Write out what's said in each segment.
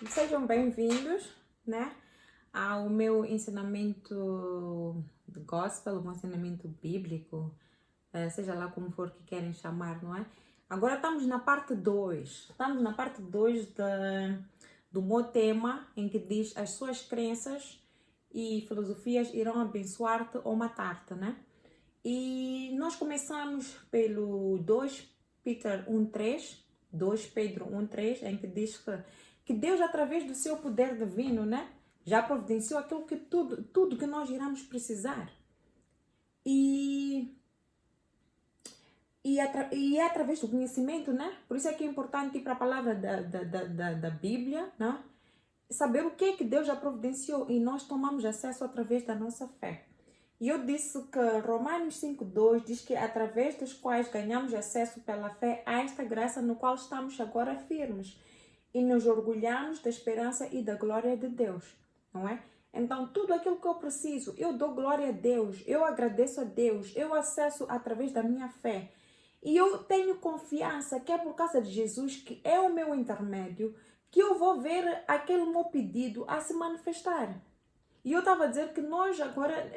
Sejam bem-vindos, né, ao meu ensinamento de gospel, um ensinamento bíblico, seja lá como for que querem chamar, não é? Agora estamos na parte 2. Estamos na parte 2 do meu tema, em que diz as suas crenças e filosofias irão abençoar-te ou matar-te, né? E nós começamos pelo 2 Peter 1:3, 2 Pedro 1:3, em que diz que Deus, através do seu poder divino, né, já providenciou aquilo que tudo que nós iremos precisar. E, e é através do conhecimento, né? Por isso é que é importante ir para a palavra da Bíblia, né? Saber o que é que Deus já providenciou e nós tomamos acesso através da nossa fé. E eu disse que Romanos 5:2 diz que através dos quais ganhamos acesso pela fé a esta graça no qual estamos agora firmes e nos orgulhamos da esperança e da glória de Deus, não é? Então, tudo aquilo que eu preciso, eu dou glória a Deus, eu agradeço a Deus, eu acesso através da minha fé. E eu tenho confiança que é por causa de Jesus, que é o meu intermédio, que eu vou ver aquele meu pedido a se manifestar. E eu estava a dizer que nós agora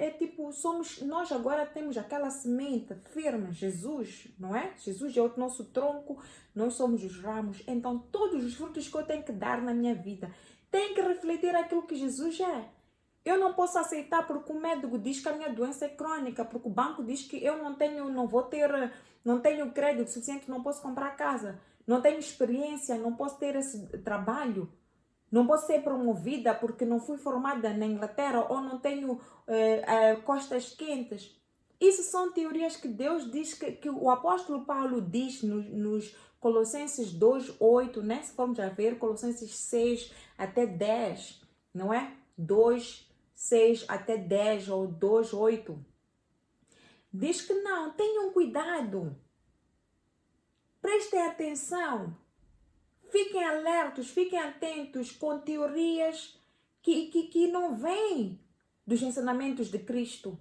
nós agora temos aquela semente firme, Jesus, não é? Jesus é o nosso tronco, nós somos os ramos. Então todos os frutos que eu tenho que dar na minha vida têm que refletir aquilo que Jesus é. Eu não posso aceitar porque o médico diz que a minha doença é crônica, porque o banco diz que eu não tenho crédito suficiente, não posso comprar casa, não tenho experiência, não posso ter esse trabalho. Não posso ser promovida porque não fui formada na Inglaterra ou não tenho costas quentes. Isso são teorias que Deus diz, que o apóstolo Paulo diz nos Colossenses 2:8, né? Se formos a ver, Colossenses 6 até 10, não é? 2:6 até 10 ou 2:8. Diz que não, tenham cuidado, prestem atenção. Fiquem alertos, fiquem atentos com teorias que não vêm dos ensinamentos de Cristo.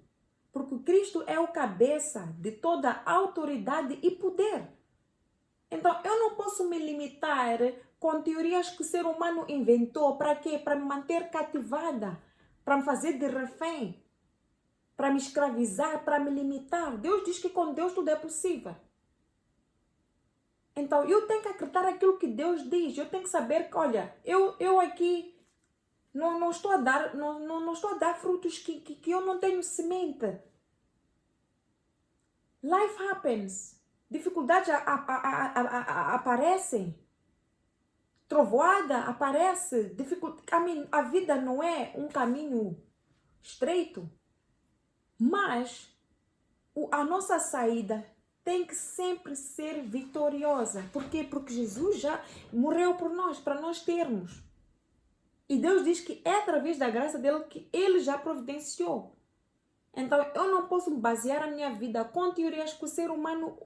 Porque Cristo é o cabeça de toda autoridade e poder. Então, eu não posso me limitar com teorias que o ser humano inventou. Para quê? Para me manter cativada, para me fazer de refém, para me escravizar, para me limitar. Deus diz que com Deus tudo é possível. Então, eu tenho que acreditar naquilo que Deus diz. Eu tenho que saber que, olha, eu aqui não estou a dar, não estou a dar frutos que eu não tenho semente. Life happens. Dificuldades aparecem. Trovoada aparece. A vida não é um caminho estreito. Mas a nossa saída tem que sempre ser vitoriosa. Por quê? Porque Jesus já morreu por nós, para nós termos. E Deus diz que é através da graça dele que ele já providenciou. Então eu não posso basear a minha vida com teorias que o ser humano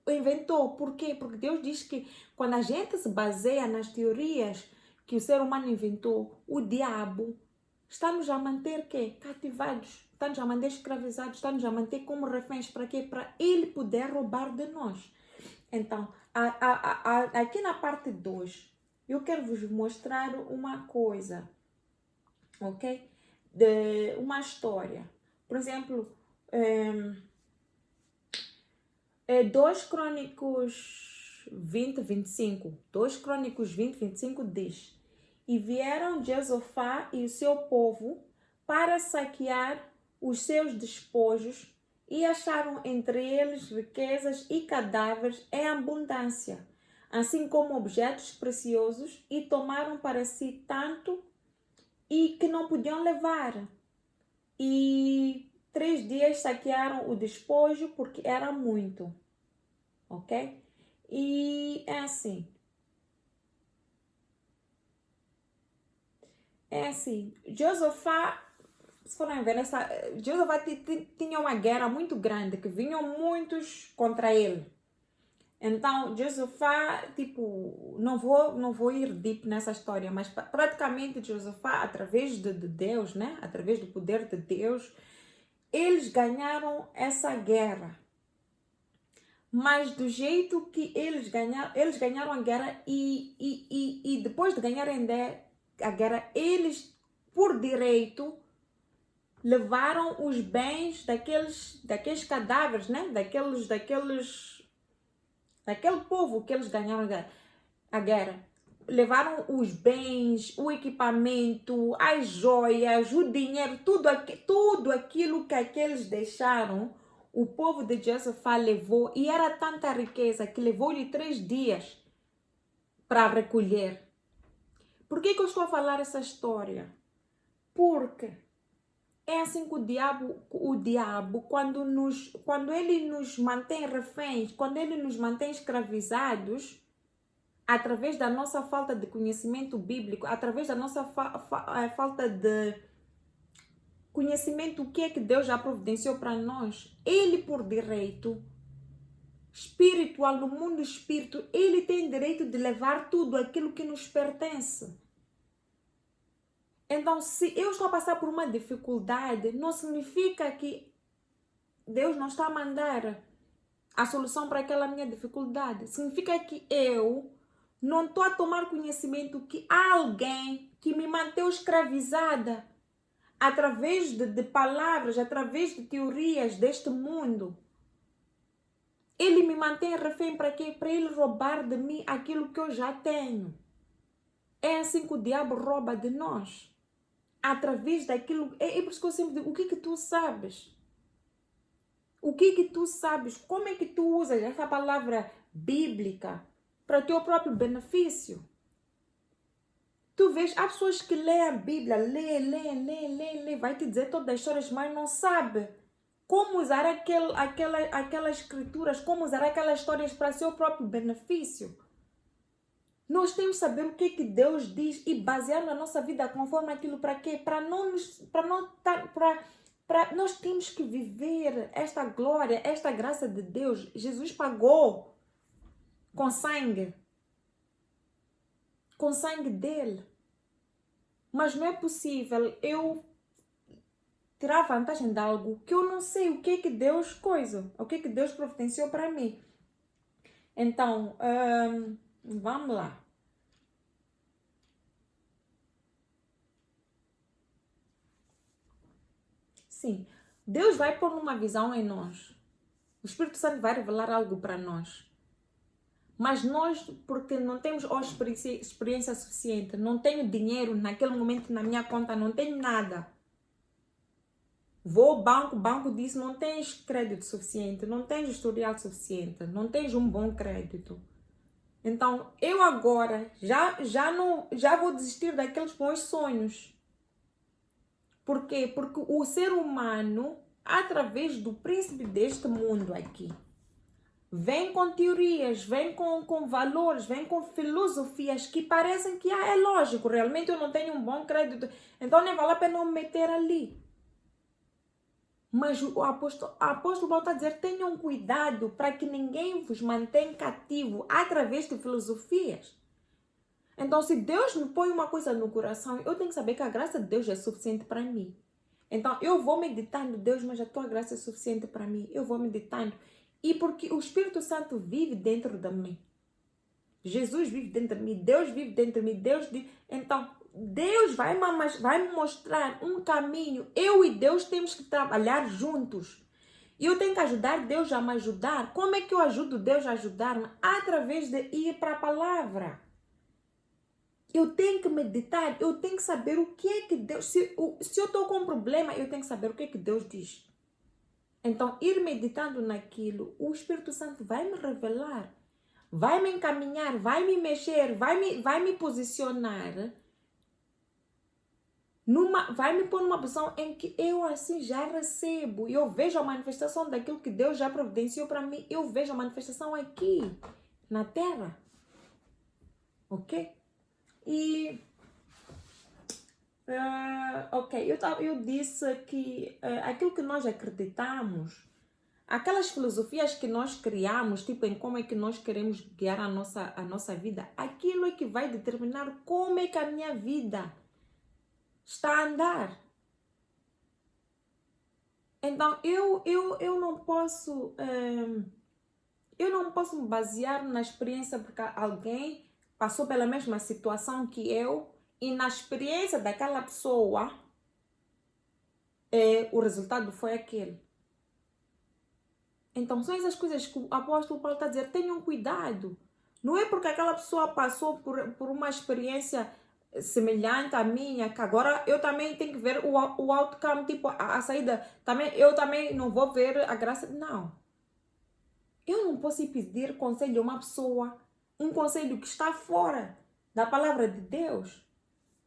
inventou. Por quê? Porque Deus diz que quando a gente se baseia nas teorias que o ser humano inventou, o diabo está-nos a manter quê? Cativados. Está-nos a manter escravizados. Está-nos a manter como reféns. Para quê? Para ele poder roubar de nós. Então, aqui na parte 2, eu quero vos mostrar uma coisa, ok? De uma história. Por exemplo, 2 Crônicos 20:25. 2 Crônicos 20:25 diz: E vieram Josafá e o seu povo para saquear os seus despojos e acharam entre eles riquezas e cadáveres em abundância, assim como objetos preciosos, e tomaram para si tanto e que não podiam levar. E 3 dias saquearam o despojo porque era muito, ok? E é assim, Josafá, se forem ver, Josafá tinha uma guerra muito grande, que vinham muitos contra ele. Então, Josafá, não vou ir deep nessa história, mas praticamente Josafá, através de Deus, né? Através do poder de Deus, eles ganharam essa guerra. mas do jeito que eles ganharam a guerra e depois de ganharem a guerra, eles, por direito, levaram os bens daqueles cadáveres, né? Daquele povo que eles ganharam a guerra. Levaram os bens, o equipamento, as joias, o dinheiro, tudo aquilo que aqueles deixaram, o povo de Josafá levou, e era tanta riqueza que levou-lhe 3 dias para recolher. Por que eu estou a falar essa história? Porque é assim que o diabo, quando ele nos mantém reféns, quando ele nos mantém escravizados, através da nossa falta de conhecimento bíblico, através da nossa falta de conhecimento, o que é que Deus já providenciou para nós, ele, por direito espiritual, no mundo espírito, ele tem direito de levar tudo aquilo que nos pertence. Então, se eu estou a passar por uma dificuldade, não significa que Deus não está a mandar a solução para aquela minha dificuldade. Significa que eu não estou a tomar conhecimento que há alguém que me manteve escravizada através de palavras, através de teorias deste mundo. Ele me mantém refém para quê? Para ele roubar de mim aquilo que eu já tenho. É assim que o diabo rouba de nós. Através daquilo. É por isso que eu sempre digo: o que tu sabes? O que tu sabes? Como é que tu usas essa palavra bíblica para o teu próprio benefício? Tu vês, há pessoas que lêem a Bíblia, lê, vai te dizer todas as histórias, mas não sabe como usar aquelas escrituras, como usar aquelas histórias para seu próprio benefício. Nós temos que saber o que Deus diz e basear na nossa vida conforme aquilo. Para quê? Nós temos que viver esta glória, esta graça de Deus. Jesus pagou com sangue dele. Mas não é possível eu tirar vantagem de algo que eu não sei o que Deus o que Deus providenciou para mim. Então, vamos lá. Sim, Deus vai pôr uma visão em nós. O Espírito Santo vai revelar algo para nós. Mas nós, porque não temos experiência suficiente, não tenho dinheiro naquele momento na minha conta, não tenho nada. Vou ao banco, o banco diz: não tens crédito suficiente, não tens historial suficiente, não tens um bom crédito. Então, eu agora já vou desistir daqueles bons sonhos. Por quê? Porque o ser humano, através do príncipe deste mundo aqui, vem com teorias, vem com valores, vem com filosofias que parecem que é lógico, realmente eu não tenho um bom crédito, então nem vale a pena me meter ali. Mas o apóstolo volta a dizer: tenham cuidado para que ninguém vos mantenha cativo através de filosofias. Então, se Deus me põe uma coisa no coração, eu tenho que saber que a graça de Deus é suficiente para mim. Então, eu vou meditando: Deus, mas a tua graça é suficiente para mim. Eu vou meditando. E porque o Espírito Santo vive dentro de mim. Jesus vive dentro de mim. Deus vive dentro de mim. Então, Deus vai me mostrar um caminho. Eu e Deus temos que trabalhar juntos. E eu tenho que ajudar Deus a me ajudar. Como é que eu ajudo Deus a ajudar-me? Através de ir para a palavra. Eu tenho que meditar, eu tenho que saber o que é que Deus... Se eu estou com um problema, eu tenho que saber o que é que Deus diz. Então, ir meditando naquilo, o Espírito Santo vai me revelar, vai me encaminhar, vai me mexer, vai me posicionar, vai me pôr numa posição em que eu assim já recebo. Eu vejo a manifestação daquilo que Deus já providenciou para mim. Eu vejo a manifestação aqui, na terra. Ok? E, ok, eu disse que aquilo que nós acreditamos, aquelas filosofias que nós criamos, tipo em como é que nós queremos guiar a nossa vida, aquilo é que vai determinar como é que a minha vida está a andar. Então, eu não posso Eu não posso me basear na experiência porque alguém passou pela mesma situação que eu e na experiência daquela pessoa o resultado foi aquele. Então são essas coisas que o apóstolo Paulo está a dizer, tenham cuidado. Não é porque aquela pessoa passou por uma experiência semelhante à minha, que agora eu também tenho que ver o outcome, tipo, a saída. Também, eu também não vou ver a graça. Não. Eu não posso ir pedir conselho a uma pessoa, um conselho que está fora da palavra de Deus.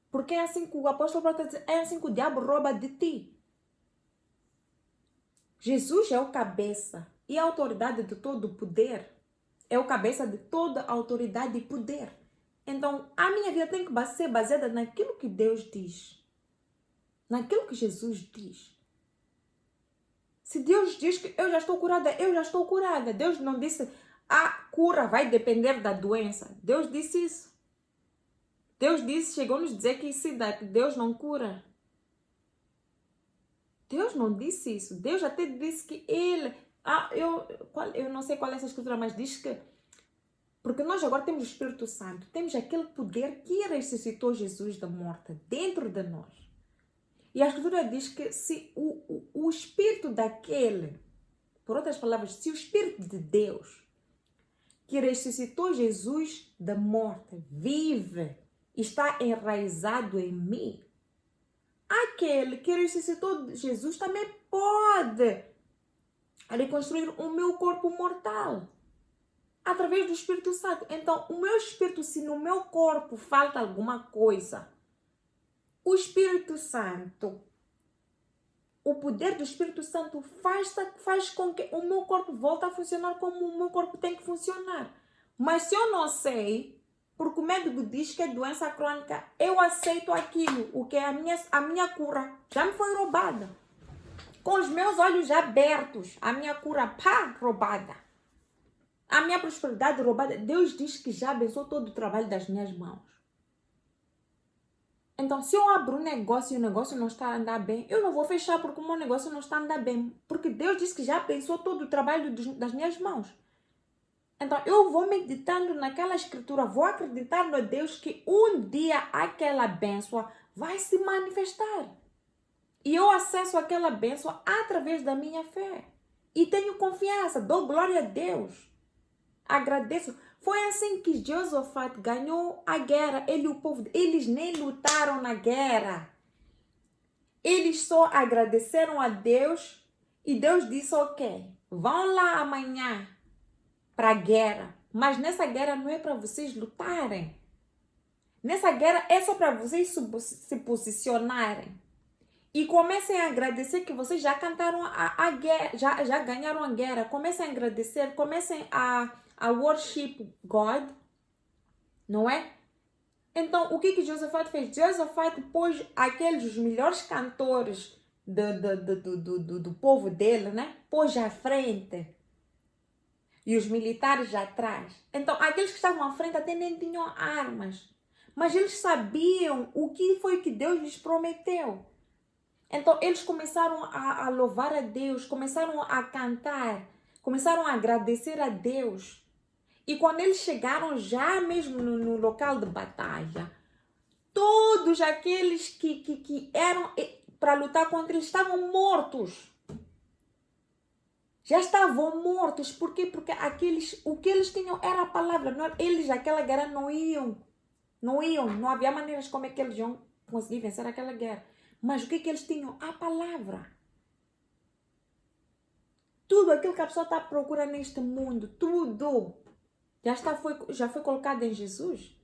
Porque é assim que o apóstolo Paulo está dizendo, é assim que o diabo rouba de ti. Jesus é o cabeça e a autoridade de todo o poder. É o cabeça de toda a autoridade e poder. Então, a minha vida tem que ser baseada naquilo que Deus diz. Naquilo que Jesus diz. Se Deus diz que eu já estou curada, eu já estou curada. Deus não disse a cura vai depender da doença. Deus disse isso. Deus disse, chegou-nos a dizer que Deus não cura. Deus não disse isso. Deus até disse que Ele... eu não sei qual é essa escritura, mas diz que... Porque nós agora temos o Espírito Santo. Temos aquele poder que ressuscitou Jesus da morte dentro de nós. E a escritura diz que se o Espírito daquele... Por outras palavras, se o Espírito de Deus que ressuscitou Jesus da morte vive, está enraizado em mim, aquele que ressuscitou Jesus também pode reconstruir o meu corpo mortal através do Espírito Santo. Então, o meu espírito, se no meu corpo falta alguma coisa, o Espírito Santo, o poder do Espírito Santo faz com que o meu corpo volte a funcionar como o meu corpo tem que funcionar. Mas se eu não sei, porque o médico diz que é doença crônica, eu aceito aquilo, o que é a minha cura já me foi roubada. Com os meus olhos abertos, a minha cura, roubada. A minha prosperidade roubada. Deus diz que já abençoou todo o trabalho das minhas mãos. Então, se eu abro um negócio e o negócio não está a andar bem, eu não vou fechar porque o meu negócio não está a andar bem. Porque Deus disse que já abençoou todo o trabalho das minhas mãos. Então, eu vou meditando naquela escritura, vou acreditar no Deus que um dia aquela bênção vai se manifestar. E eu acesso aquela bênção através da minha fé. E tenho confiança, dou glória a Deus. Agradeço. Foi assim que Josafat ganhou a guerra. Ele e o povo, eles nem lutaram na guerra. Eles só agradeceram a Deus e Deus disse, ok, vão lá amanhã para a guerra. Mas nessa guerra não é para vocês lutarem. Nessa guerra é só para vocês se posicionarem. E comecem a agradecer que vocês já cantaram a guerra, já ganharam a guerra. Comecem a agradecer, comecem a worship God, não é? Então, o que Josafat fez? Josafat pôs os melhores cantores do povo dele, né? Pôs à frente. E os militares atrás. Então, aqueles que estavam à frente até nem tinham armas. Mas eles sabiam o que foi que Deus lhes prometeu. Então, eles começaram a louvar a Deus, começaram a cantar, começaram a agradecer a Deus. E quando eles chegaram já mesmo no local de batalha, todos aqueles que eram para lutar contra eles estavam mortos. Já estavam mortos. Por quê? Porque o que eles tinham era a palavra. Não, eles, aquela guerra, não iam. Não havia maneiras como é que eles iam conseguir vencer aquela guerra. Mas o que eles tinham? A palavra. Tudo aquilo que a pessoa está à procura neste mundo, tudo, já foi colocado em Jesus.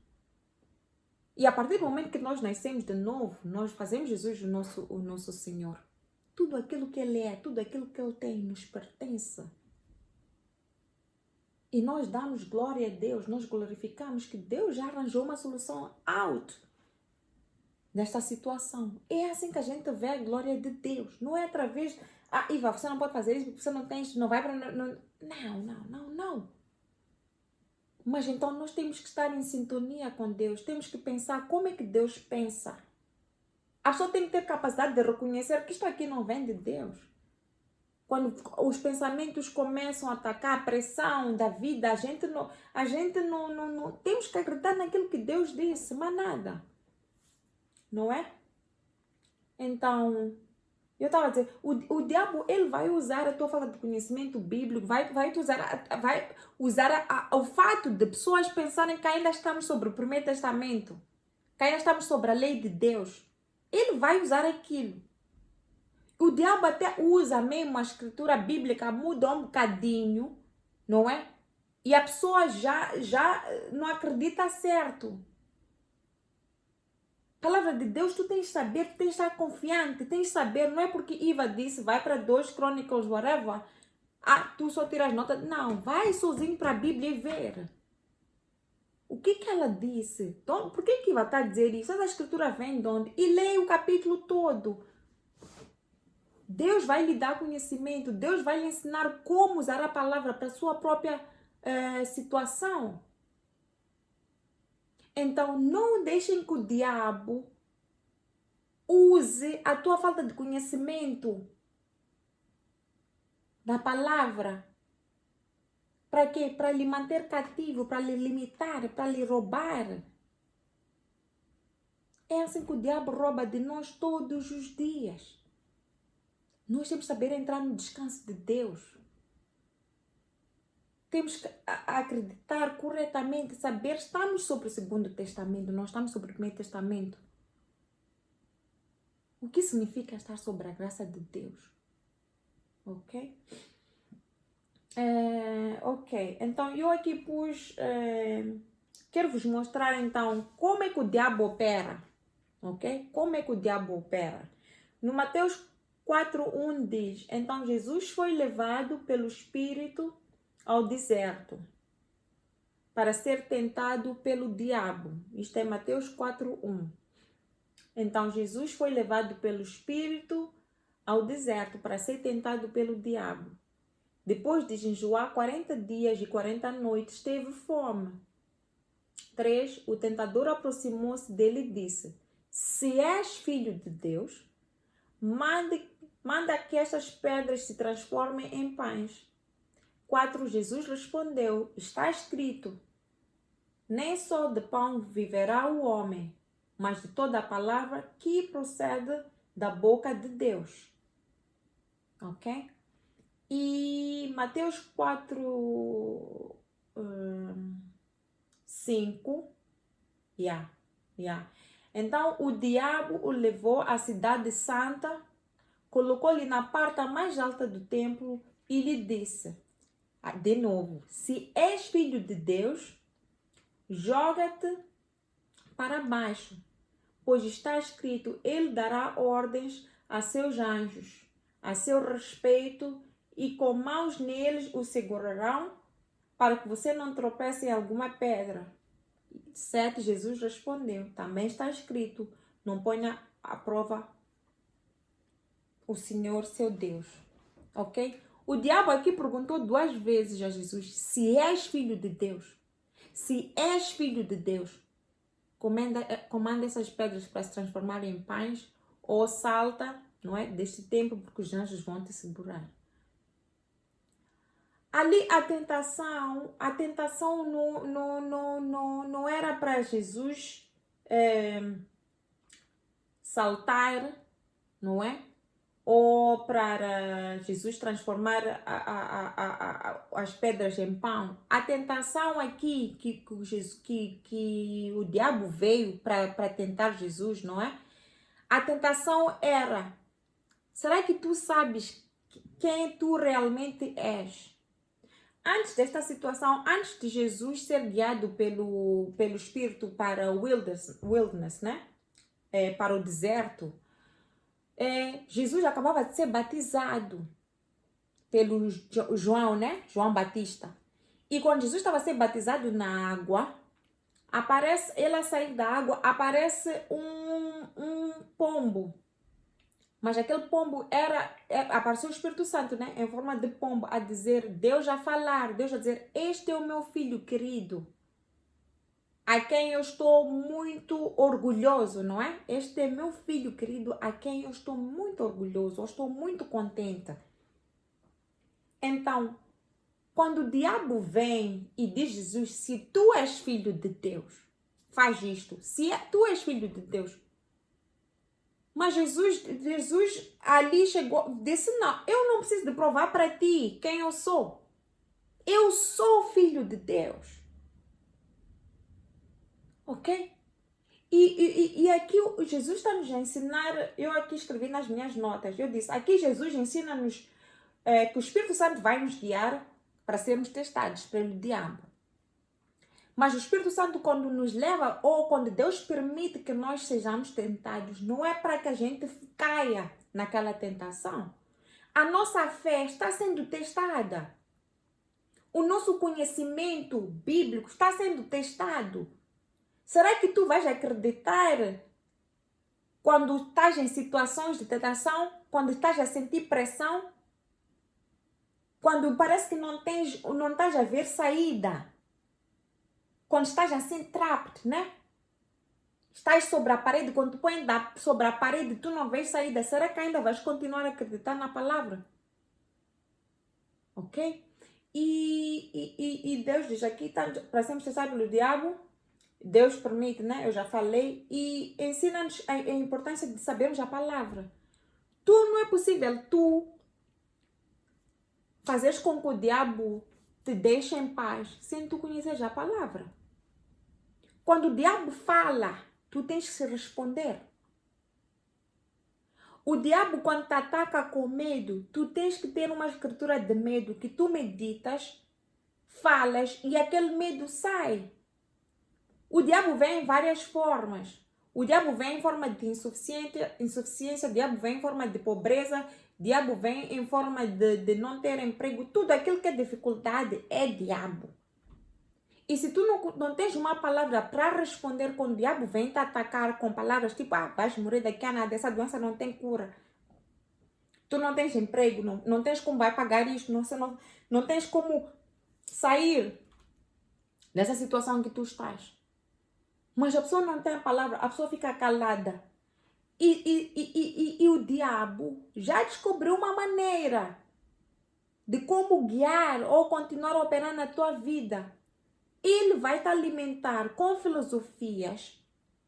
E a partir do momento que nós nascemos de novo, nós fazemos Jesus o nosso Senhor. Tudo aquilo que Ele é, tudo aquilo que Ele tem, nos pertence. E nós damos glória a Deus, nós glorificamos que Deus já arranjou uma solução out nesta situação. É assim que a gente vê a glória de Deus. Não é através... Iva, você não pode fazer isso porque você não tem isso, não vai para... Não. Mas então nós temos que estar em sintonia com Deus. Temos que pensar como é que Deus pensa. A pessoa tem que ter capacidade de reconhecer que isto aqui não vem de Deus. Quando os pensamentos começam a atacar a pressão da vida, a gente não temos que acreditar naquilo que Deus disse, mas nada, não é? Então, eu estava a dizer, o diabo, ele vai usar a tua falta de conhecimento bíblico, vai usar o fato de pessoas pensarem que ainda estamos sobre o Primeiro Testamento, que ainda estamos sobre a lei de Deus. Ele vai usar aquilo. O diabo até usa mesmo a escritura bíblica, muda um bocadinho, não é? E a pessoa já não acredita certo. Palavra de Deus, tu tens de saber, tu tens de estar confiante, tens de saber, não é porque Iva disse, vai para 2 Chronicles, whatever, tu só tiras nota. Não, vai sozinho para a Bíblia e ver. O que ela disse? Então, por que Iva está a dizer isso? Essa escritura vem de onde? E leia o capítulo todo. Deus vai lhe dar conhecimento, Deus vai lhe ensinar como usar a palavra para a sua própria situação. Então, não deixem que o diabo use a tua falta de conhecimento da palavra. Para quê? Para lhe manter cativo, para lhe limitar, para lhe roubar. É assim que o diabo rouba de nós todos os dias. Nós temos que saber entrar no descanso de Deus. Temos que acreditar corretamente, saber, estamos sobre o Segundo Testamento, nós estamos sobre o Primeiro Testamento. O que significa estar sobre a graça de Deus? Ok? Ok, então eu aqui pus, quero vos mostrar então como é que o diabo opera, ok? Como é que o diabo opera? No Mateus 4:1 diz, então Jesus foi levado pelo Espírito ao deserto para ser tentado pelo diabo. Isto é Mateus 4:1. Então Jesus foi levado pelo Espírito ao deserto para ser tentado pelo diabo. Depois de jejuar 40 dias e 40 noites, teve fome. 3. O tentador aproximou-se dele e disse, se és filho de Deus, manda que estas pedras se transformem em pães. 4. Jesus respondeu, está escrito, nem só de pão viverá o homem, mas de toda a palavra que procede da boca de Deus. Ok? E Mateus 4, 5. Então o diabo o levou à cidade santa, colocou-lhe na parte mais alta do templo e lhe disse, de novo, se és filho de Deus, joga-te para baixo, pois está escrito, ele dará ordens a seus anjos, a seu respeito, e com mãos neles o segurarão, para que você não tropece em alguma pedra. 7. Jesus respondeu, também está escrito, não ponha à prova o Senhor seu Deus. Ok? O diabo aqui perguntou 2 vezes a Jesus, se és filho de Deus, se és filho de Deus, comanda essas pedras para se transformarem em pães, ou salta, não é, deste tempo, porque os anjos vão te segurar. Ali a tentação não era para Jesus saltar, não é? Ou para Jesus transformar as pedras em pão. A tentação aqui que o diabo veio para tentar Jesus, não é? A tentação era, será que tu sabes quem tu realmente és? Antes desta situação, antes de Jesus ser guiado pelo Espírito para o wilderness, né? Para o deserto, Jesus acabava de ser batizado pelo João, né? João Batista. E quando Jesus estava a ser batizado na água, ele a sair da água, aparece um pombo. Mas aquele pombo apareceu o Espírito Santo, né? Em forma de pombo, a dizer, Deus a falar, Deus a dizer, este é o meu filho querido, a quem eu estou muito orgulhoso, não é? Este é meu filho querido, a quem eu estou muito orgulhoso, eu estou muito contente. Então, quando o diabo vem e diz Jesus, se tu és filho de Deus, faz isto. Se tu és filho de Deus. Mas Jesus ali chegou, disse, não, eu não preciso de provar para ti quem eu sou. Eu sou filho de Deus. Ok? E aqui Jesus está nos a ensinar, eu aqui escrevi nas minhas notas, eu disse, aqui Jesus ensina-nos que o Espírito Santo vai nos guiar para sermos testados pelo diabo. Mas o Espírito Santo, quando nos leva, ou quando Deus permite que nós sejamos tentados, não é para que a gente caia naquela tentação. A nossa fé está sendo testada. O nosso conhecimento bíblico está sendo testado. Será que tu vais acreditar quando estás em situações de tentação, quando estás a sentir pressão, quando parece que não estás a ver saída, quando estás assim trapped, né? Estás sobre a parede, quando tu pões sobre a parede, tu não vês saída. Será que ainda vais continuar a acreditar na palavra? Ok? E Deus diz aqui, tá, para sempre testar pelo diabo, Deus permite, né? Eu já falei. E ensina-nos a importância de sabermos a palavra. Não é possível tu fazeres com que o diabo te deixe em paz sem tu conheceres a palavra. Quando o diabo fala, tu tens que se responder. O diabo, quando te ataca com medo, tu tens que ter uma escritura de medo que tu meditas, falas e aquele medo sai. O diabo vem em várias formas. O diabo vem em forma de insuficiência, o diabo vem em forma de pobreza, o diabo vem em forma de não ter emprego. Tudo aquilo que é dificuldade é diabo. E se tu não tens uma palavra para responder quando o diabo vem te atacar com palavras tipo, vais morrer daqui a nada, essa doença não tem cura. Tu não tens emprego, não tens como vai pagar isto, não tens como sair dessa situação que tu estás. Mas a pessoa não tem a palavra, a pessoa fica calada. E o diabo já descobriu uma maneira de como guiar ou continuar a operar na tua vida. Ele vai te alimentar com filosofias,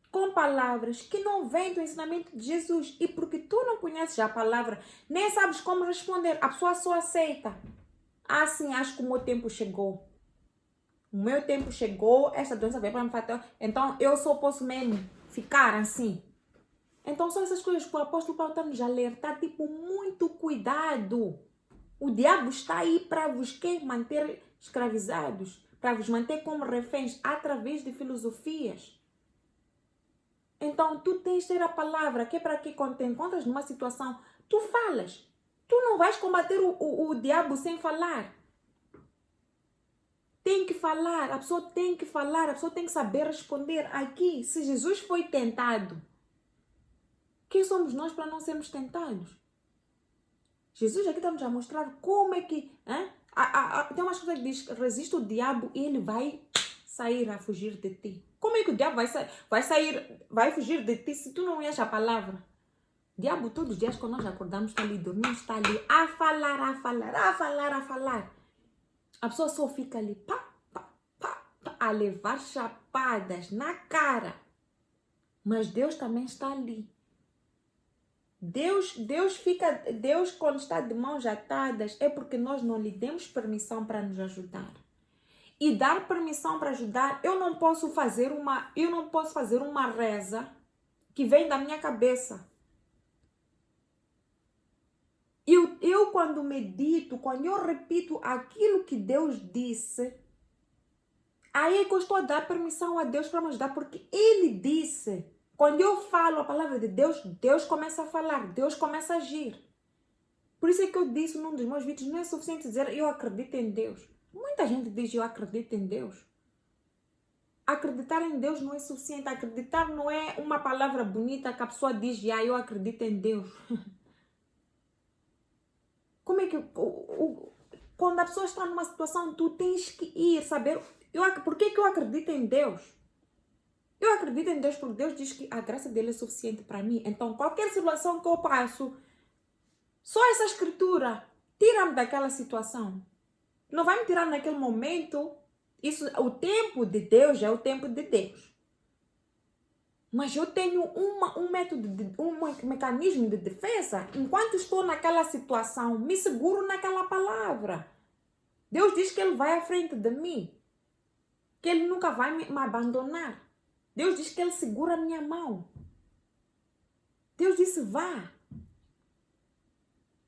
com palavras que não vêm do ensinamento de Jesus. E porque tu não conheces a palavra, nem sabes como responder, a pessoa só aceita. Sim, acho que o meu tempo chegou. O meu tempo chegou, esta doença veio para me falar. Então eu só posso mesmo ficar assim. Então são essas coisas que o apóstolo Paulo está nos alertar, tipo, muito cuidado. O diabo está aí para vos manter escravizados, para vos manter como reféns através de filosofias. Então, tu tens de ter a palavra, que é para que quando te encontras numa situação, tu falas. Tu não vais combater o diabo sem falar. Tem que falar, a pessoa tem que falar, a pessoa tem que saber responder. Aqui, se Jesus foi tentado, quem somos nós para não sermos tentados? Jesus aqui está nos a mostrar como é que... tem uma coisa que diz, resiste o diabo e ele vai sair a fugir de ti. Como é que o diabo vai fugir de ti se tu não és a palavra? O diabo todos os dias quando nós acordamos está ali, dormimos, está ali a falar. A pessoa só fica ali, a levar chapadas na cara. Mas Deus também está ali. Deus, quando está de mãos atadas, é porque nós não lhe demos permissão para nos ajudar. E dar permissão para ajudar, eu não posso fazer uma reza que vem da minha cabeça. Eu quando medito, quando eu repito aquilo que Deus disse, aí é que eu estou a dar permissão a Deus para me ajudar, porque Ele disse. Quando eu falo a palavra de Deus, Deus começa a falar, Deus começa a agir. Por isso é que eu disse num dos meus vídeos, não é suficiente dizer eu acredito em Deus. Muita gente diz eu acredito em Deus. Acreditar em Deus não é suficiente. Acreditar não é uma palavra bonita que a pessoa diz eu acredito em Deus. Como é que... quando a pessoa está numa situação, tu tens que ir saber... por que eu acredito em Deus? Eu acredito em Deus porque Deus diz que a graça dele é suficiente para mim. Então, qualquer situação que eu passo, só essa escritura Tira-me daquela situação. Não vai me tirar naquele momento. Isso, o tempo de Deus é o tempo de Deus. Mas eu tenho um método, um mecanismo de defesa. Enquanto estou naquela situação, me seguro naquela palavra. Deus diz que Ele vai à frente de mim. Que Ele nunca vai me abandonar. Deus diz que Ele segura a minha mão. Deus disse, vá.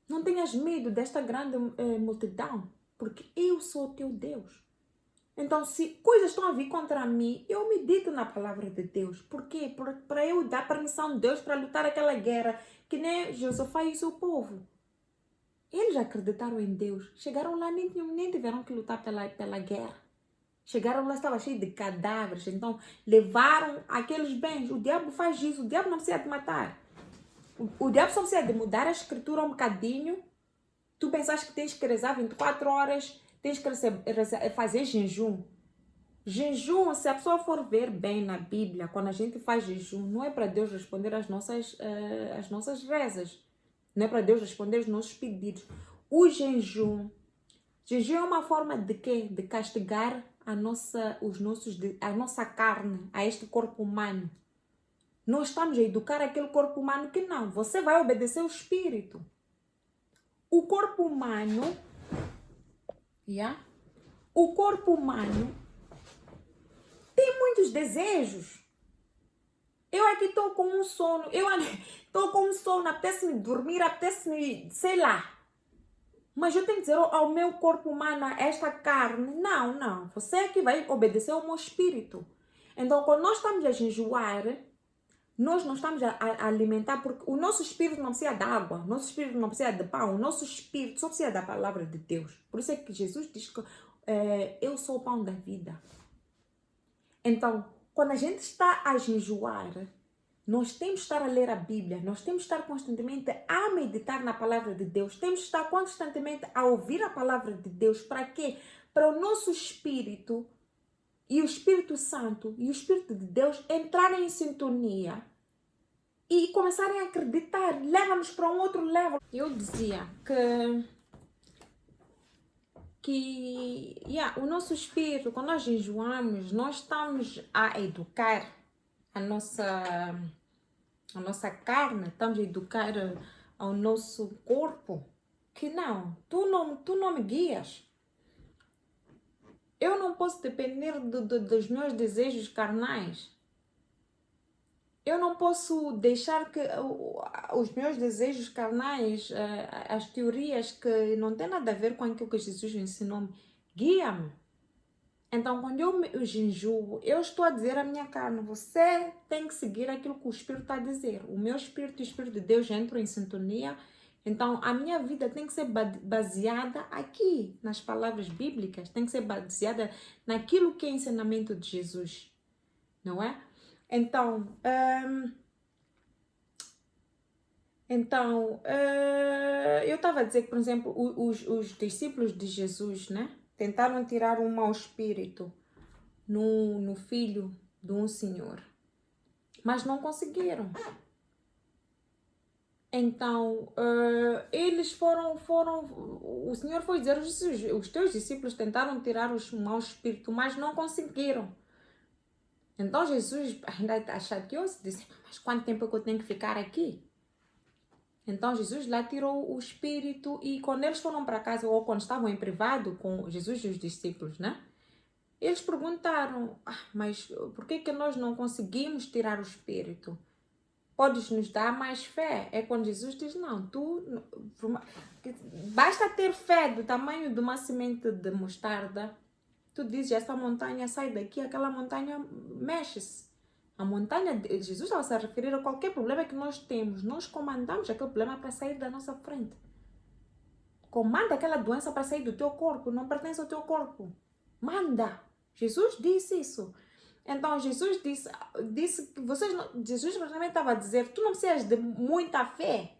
Não tenhas medo desta grande multidão, porque eu sou o teu Deus. Então, se coisas estão a vir contra mim, eu medito na palavra de Deus. Por quê? Para eu dar permissão de Deus para lutar aquela guerra, que nem Josafá e o seu povo. Eles acreditaram em Deus. Chegaram lá, nem tiveram que lutar pela guerra. Chegaram lá, estava cheio de cadáveres. Então, levaram aqueles bens. O diabo faz isso. O diabo não precisa de matar. O diabo só precisa de mudar a escritura um bocadinho. Tu pensas que tens que rezar 24 horas... Tens que fazer jejum. Jejum, se a pessoa for ver bem na Bíblia, quando a gente faz jejum, não é para Deus responder as nossas rezas. Não é para Deus responder os nossos pedidos. O jejum é uma forma de quê? De castigar a nossa carne, a este corpo humano. Nós estamos a educar aquele corpo humano que não. Você vai obedecer o espírito. O corpo humano... O corpo humano tem muitos desejos. Eu aqui estou com um sono. Apetece-me dormir, apetece-me, sei lá. Mas eu tenho que dizer ao meu corpo humano, a esta carne, não. Você é que vai obedecer ao meu espírito. Então, quando nós estamos a jejuar, nós não estamos a alimentar, porque o nosso espírito não precisa de água, o nosso espírito não precisa de pão, o nosso espírito só precisa da palavra de Deus. Por isso é que Jesus diz que eu sou o pão da vida. Então, quando a gente está a jejuar, nós temos que estar a ler a Bíblia, nós temos que estar constantemente a meditar na palavra de Deus, temos que estar constantemente a ouvir a palavra de Deus. Para quê? Para o nosso espírito e o Espírito Santo e o Espírito de Deus entrarem em sintonia e começarem a acreditar, leva-nos para um outro level. Eu dizia que o nosso espírito, quando nós jejuamos, nós estamos a educar a nossa carne, estamos a educar ao nosso corpo, que tu não me guias. Eu não posso depender dos meus desejos carnais. Eu não posso deixar que os meus desejos carnais, as teorias que não têm nada a ver com aquilo que Jesus ensinou, guia-me. Então, quando eu jejuo, eu estou a dizer à minha carne, você tem que seguir aquilo que o Espírito está a dizer. O meu Espírito e o Espírito de Deus entram em sintonia. Então, a minha vida tem que ser baseada aqui, nas palavras bíblicas, tem que ser baseada naquilo que é ensinamento de Jesus, não é? Então, eu estava a dizer que, por exemplo, os discípulos de Jesus, né, tentaram tirar um mau espírito no filho de um senhor, mas não conseguiram. Então, eles o Senhor foi dizer, os teus discípulos tentaram tirar os maus espíritos, mas não conseguiram. Então, Jesus ainda chateou-se, disse, mas quanto tempo é que eu tenho que ficar aqui? Então, Jesus lá tirou o espírito e quando eles foram para casa, ou quando estavam em privado com Jesus e os discípulos, né? Eles perguntaram, mas por que nós não conseguimos tirar o espírito? Podes nos dar mais fé? É quando Jesus diz, basta ter fé do tamanho de uma semente de mostarda. Tu dizes, essa montanha sai daqui, aquela montanha mexe-se. A montanha, Jesus estava se a referir a qualquer problema que nós temos. Nós comandamos aquele problema para sair da nossa frente. Comanda aquela doença para sair do teu corpo, não pertence ao teu corpo. Manda. Jesus disse isso. Então, Jesus disse que Jesus praticamente estava a dizer, tu não precisas de muita fé.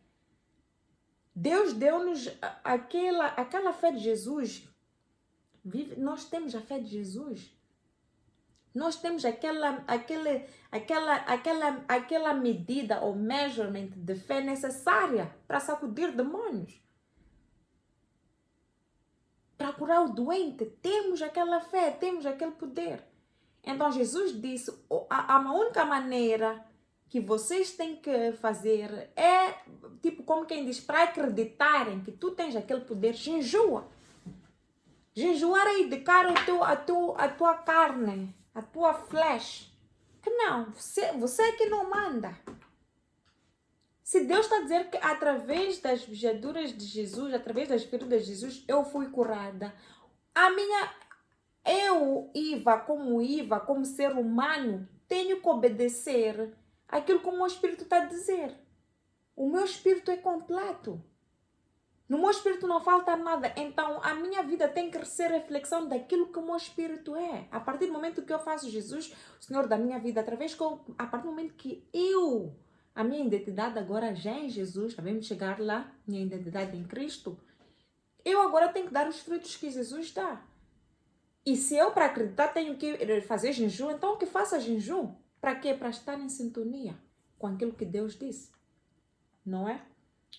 Deus deu-nos aquela fé de Jesus. Nós temos a fé de Jesus. Nós temos aquela medida ou measurement de fé necessária para sacudir demônios. para curar o doente. Temos aquela fé, temos aquele poder. Então Jesus disse, a única maneira que vocês têm que fazer é, tipo, como quem diz, para acreditarem que tu tens aquele poder, jejua. Jejuar é dedicar a tua carne, a tua flesh. Que não, você é que não manda. Se Deus está a dizer que através das pisaduras de Jesus, através das feridas de Jesus, eu fui curada. Eu, Iva, como ser humano, tenho que obedecer aquilo que o meu espírito está a dizer. O meu espírito é completo. No meu espírito não falta nada. Então, a minha vida tem que ser reflexão daquilo que o meu espírito é. A partir do momento que eu faço Jesus, o Senhor da minha vida, a partir do momento que a minha identidade agora já é em Jesus, sabemos chegar lá, minha identidade em Cristo, eu agora tenho que dar os frutos que Jesus dá. E se eu, para acreditar, tenho que fazer jejum, então que faça jejum. Para quê? Para estar em sintonia com aquilo que Deus disse. Não é?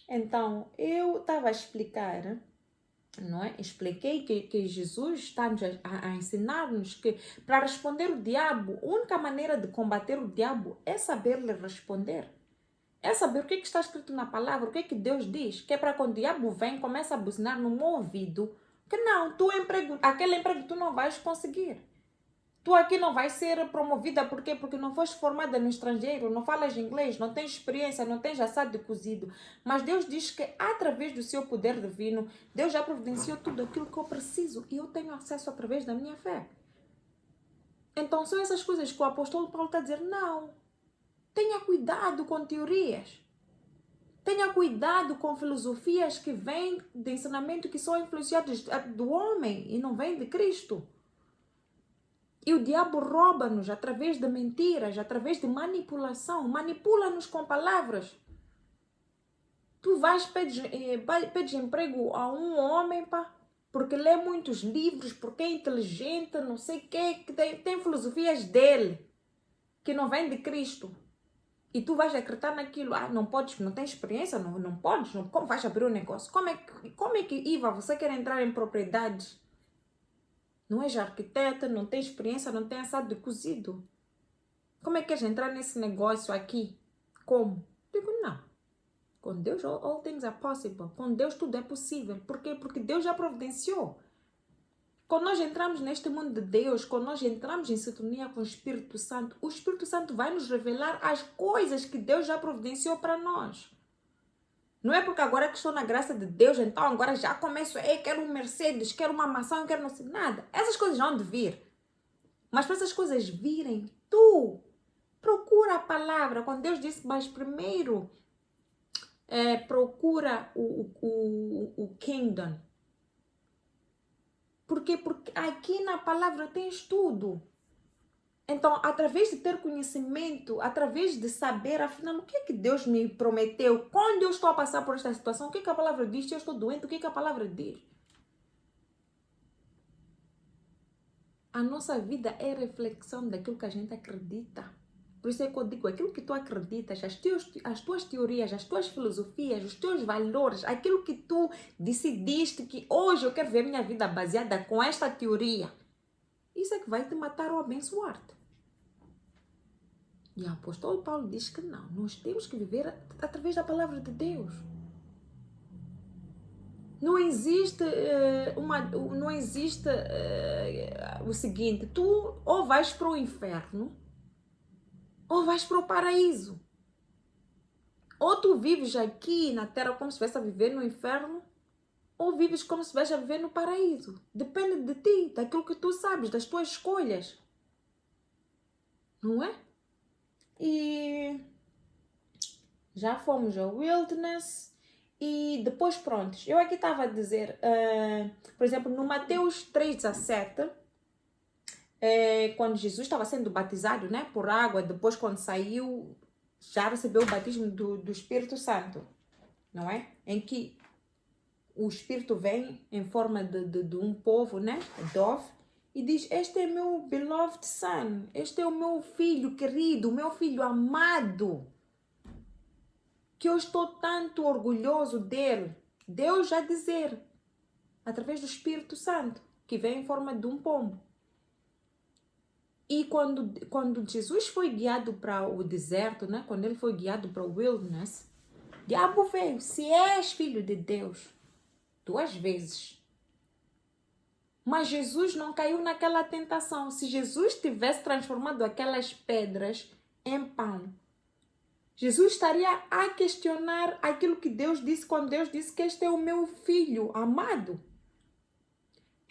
Então, eu estava a explicar, não é? Expliquei que Jesus está a ensinar-nos que para responder o diabo, a única maneira de combater o diabo é saber-lhe responder. É saber o que está escrito na palavra, o que Deus diz, que é para quando o diabo vem, começa a buzinar no meu ouvido, que não, aquele emprego tu não vais conseguir. Tu aqui não vais ser promovida, por quê? Porque não foste formada no estrangeiro, não falas inglês, não tens experiência, não tens assado de cozido. Mas Deus diz que através do seu poder divino, Deus já providenciou tudo aquilo que eu preciso e eu tenho acesso através da minha fé. Então são essas coisas que o apóstolo Paulo está a dizer, não. Tenha cuidado com teorias. Tenha cuidado com filosofias que vêm de ensinamento que são influenciadas do homem e não vêm de Cristo. E o diabo rouba-nos através de mentiras, através de manipulação. Manipula-nos com palavras. Tu pedes emprego a um homem, porque lê muitos livros, porque é inteligente, não sei o quê, que tem filosofias dele, que não vêm de Cristo. E tu vais acreditar naquilo. Não podes, não tens experiência, não podes. Como vais abrir um negócio? Como é que, Iva, você quer entrar em propriedades? Não és arquiteta, não tem experiência, não tem assado de cozido. Como é que queres entrar nesse negócio aqui? Como? Digo, não. Com Deus, all things are possible. Com Deus, tudo é possível. Por quê? Porque Deus já providenciou. Quando nós entramos neste mundo de Deus, quando nós entramos em sintonia com o Espírito Santo vai nos revelar as coisas que Deus já providenciou para nós. Não é porque agora que estou na graça de Deus, então agora já começo, quero um Mercedes, quero uma maçã, quero não sei nada. Essas coisas vão de vir. Mas para essas coisas virem, tu procura a palavra. Quando Deus disse, mas primeiro procura o kingdom. Por quê? Porque aqui na palavra tens tudo. Então, através de ter conhecimento, através de saber, afinal, o que é que Deus me prometeu? Quando eu estou a passar por esta situação, o que é que a palavra diz? Se eu estou doente, o que é que a palavra diz? A nossa vida é reflexão daquilo que a gente acredita. Por isso é que eu digo, aquilo que tu acreditas, as tuas teorias, as tuas filosofias, os teus valores, aquilo que tu decidiste que hoje eu quero ver minha vida baseada com esta teoria, isso é que vai te matar ou abençoar-te. E o apóstolo Paulo diz que não, nós temos que viver através da palavra de Deus. Não existe, o seguinte, tu ou vais para o inferno ou vais para o paraíso. Ou tu vives aqui na terra como se estivesse a viver no inferno, ou vives como se estivesse a viver no paraíso. Depende de ti, daquilo que tu sabes, das tuas escolhas. Não é? E já fomos ao wilderness e depois prontos. Eu aqui estava a dizer, por exemplo, no Mateus 3,17, quando Jesus estava sendo batizado, né, por água, depois quando saiu, já recebeu o batismo do Espírito Santo, não é? Em que o Espírito vem em forma de um povo, né, dove, e diz, este é meu beloved son, este é o meu filho querido, o meu filho amado, que eu estou tanto orgulhoso dele. Deus já dizer, através do Espírito Santo, que vem em forma de um pombo. E quando Jesus foi guiado para o deserto, né? Quando ele foi guiado para o wilderness, o diabo veio: se és filho de Deus, 2 vezes. Mas Jesus não caiu naquela tentação. Se Jesus tivesse transformado aquelas pedras em pão, Jesus estaria a questionar aquilo que Deus disse quando Deus disse que este é o meu filho amado.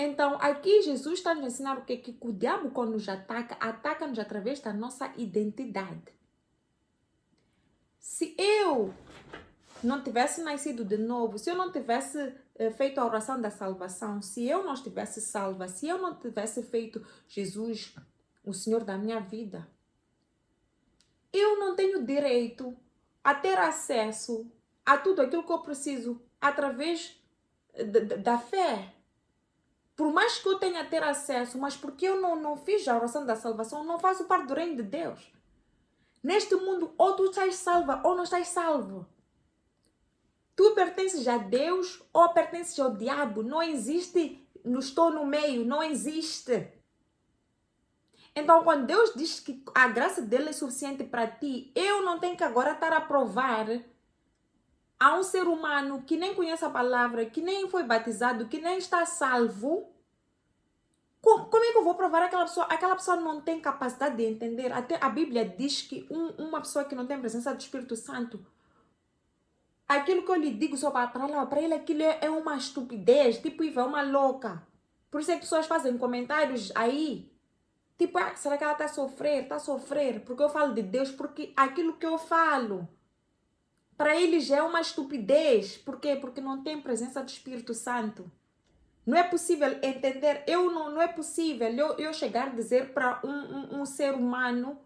Então, aqui Jesus está nos ensinar o que o diabo, quando nos ataca, ataca-nos através da nossa identidade. Se eu não tivesse nascido de novo, se eu não tivesse feito a oração da salvação, se eu não estivesse salva, se eu não tivesse feito Jesus o Senhor da minha vida, eu não tenho direito a ter acesso a tudo aquilo que eu preciso através da fé. Por mais que eu tenha ter acesso, mas porque eu não fiz a oração da salvação, não faço parte do reino de Deus. Neste mundo, ou tu estás salva ou não estás salvo. Tu pertences a Deus ou pertences ao diabo. Não existe, não estou no meio, não existe. Então, quando Deus diz que a graça dele é suficiente para ti, eu não tenho que agora estar a provar a um ser humano que nem conhece a palavra, que nem foi batizado, que nem está salvo. Como é que eu vou provar aquela pessoa? Aquela pessoa não tem capacidade de entender. Até a Bíblia diz que uma pessoa que não tem presença do Espírito Santo, aquilo que eu lhe digo só para ele, aquilo é uma estupidez, tipo, é uma louca. Por isso é que pessoas fazem comentários aí, tipo, será que ela está a sofrer? Está a sofrer porque eu falo de Deus, porque aquilo que eu falo para eles é uma estupidez. Por quê? Porque não tem presença do Espírito Santo. Não é possível entender, não é possível eu chegar a dizer para um ser humano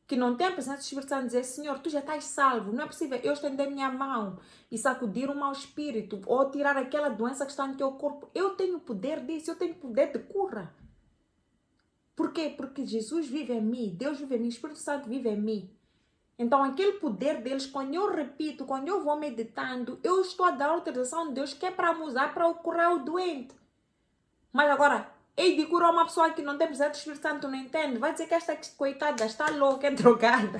que não tem a presença do Espírito Santo, dizer: Senhor, tu já estás salvo. Não é possível eu estender minha mão e sacudir um mau espírito ou tirar aquela doença que está no teu corpo. Eu tenho poder disso, eu tenho poder de cura. Por quê? Porque Jesus vive em mim, Deus vive em mim, o Espírito Santo vive em mim. Então, aquele poder deles, quando eu repito, quando eu vou meditando, eu estou a dar autorização de Deus que é para me usar para curar o doente. Mas agora, ei de curar uma pessoa que não tem presença do Espírito Santo, não entende? Vai dizer que esta coitada está louca, é drogada.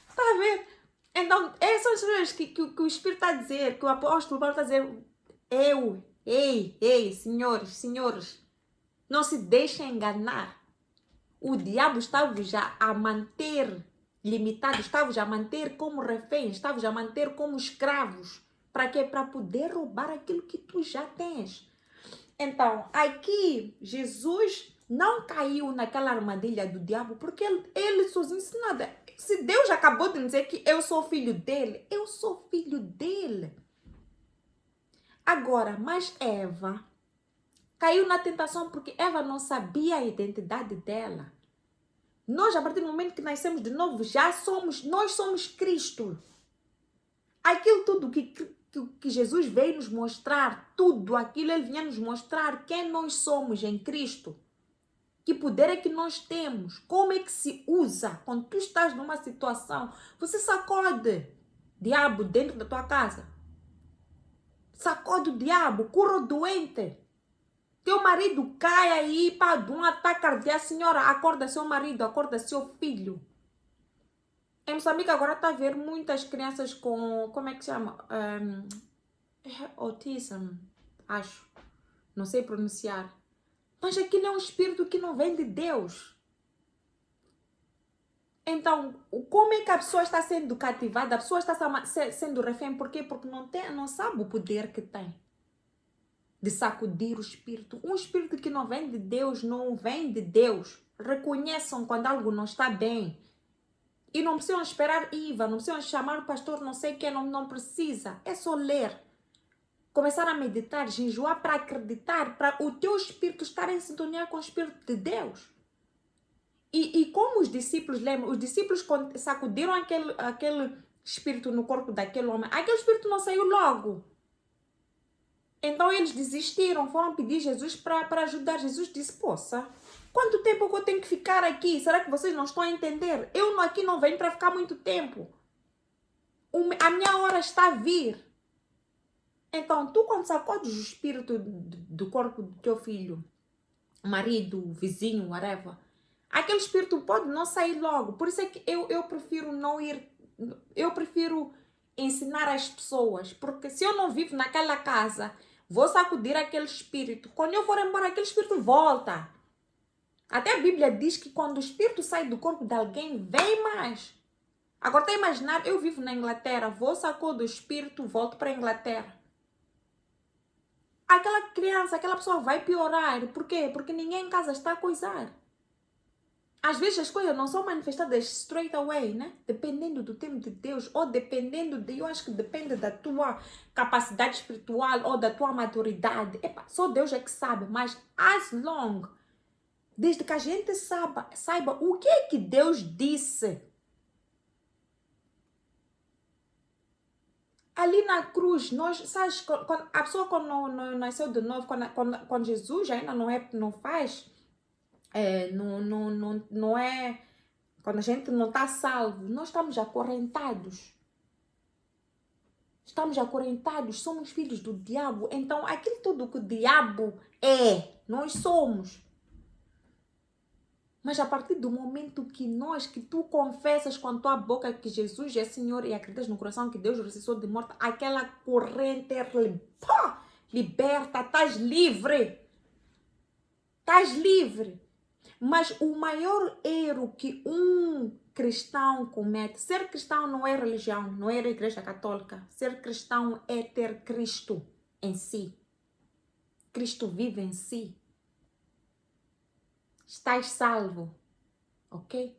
Está a ver? Então, essas são as coisas que o Espírito está a dizer, que o apóstolo Paulo está a dizer. Ei, senhores, não se deixem enganar. O diabo está-vos a manter limitados, está-vos a manter como reféns, está-vos a manter como escravos. Para quê? Para poder roubar aquilo que tu já tens. Então, aqui, Jesus não caiu naquela armadilha do diabo, porque ele sozinho disse nada. Se Deus acabou de dizer que eu sou filho dele, eu sou filho dele. Agora, mas Eva caiu na tentação porque Eva não sabia a identidade dela. Nós, a partir do momento que nascemos de novo, nós somos Cristo. Aquilo tudo que Jesus veio nos mostrar, tudo aquilo, ele vinha nos mostrar quem nós somos em Cristo. Que poder é que nós temos, como é que se usa. Quando tu estás numa situação, você sacode diabo dentro da tua casa. Sacode o diabo, cura o doente. Teu marido cai aí, pá, de um ataque cardíaco, senhora, acorda seu marido, acorda seu filho. Em Moçambique agora está a ver muitas crianças com, como é que se chama? Autism, acho. Não sei pronunciar. Mas aquilo é um espírito que não vem de Deus. Então, como é que a pessoa está sendo cativada? A pessoa está sendo refém. Por quê? Porque não sabe o poder que tem de sacudir o espírito. Um espírito que não vem de Deus, não vem de Deus. Reconheçam quando algo não está bem. E não precisam esperar IVA, não precisam chamar o pastor, não sei quem, não precisa. É só ler. Começar a meditar, jejuar para acreditar, para o teu espírito estar em sintonia com o Espírito de Deus. E como os discípulos, lembram, os discípulos sacudiram aquele espírito no corpo daquele homem, aquele espírito não saiu logo. Então eles desistiram, foram pedir Jesus para ajudar. Jesus disse: poça, quanto tempo que eu tenho que ficar aqui? Será que vocês não estão a entender? Eu aqui não venho para ficar muito tempo. A minha hora está a vir. Então, tu quando sacodes o espírito do corpo do teu filho, marido, vizinho, whatever, aquele espírito pode não sair logo. Por isso é que eu prefiro não ir, eu prefiro ensinar as pessoas, porque se eu não vivo naquela casa, vou sacudir aquele espírito. Quando eu for embora, aquele espírito volta. Até a Bíblia diz que quando o espírito sai do corpo de alguém, vem mais. Agora, tá imaginar, eu vivo na Inglaterra, vou sacar do espírito, volto para a Inglaterra. Aquela criança, aquela pessoa vai piorar. Por quê? Porque ninguém em casa está a coisar. Às vezes as coisas não são manifestadas straight away, né? Dependendo do tempo de Deus, ou dependendo de, eu acho que depende da tua capacidade espiritual ou da tua maturidade. Epa, só Deus é que sabe, mas as long, desde que a gente saiba o que é que Deus disse. Ali na cruz, nós, sabes, a pessoa quando não nasceu de novo, quando Jesus ainda não faz, não é, quando a gente não está salvo, nós estamos acorrentados. Estamos acorrentados, somos filhos do diabo. Então, aquilo tudo que o diabo é, nós somos. Mas a partir do momento que tu confessas com a tua boca que Jesus é Senhor e acreditas no coração que Deus ressuscitou de morte, aquela corrente liberta, estás livre. Estás livre. Mas o maior erro que um cristão comete, ser cristão não é religião, não é a igreja católica. Ser cristão é ter Cristo em si. Cristo vive em si. Estás salvo, ok?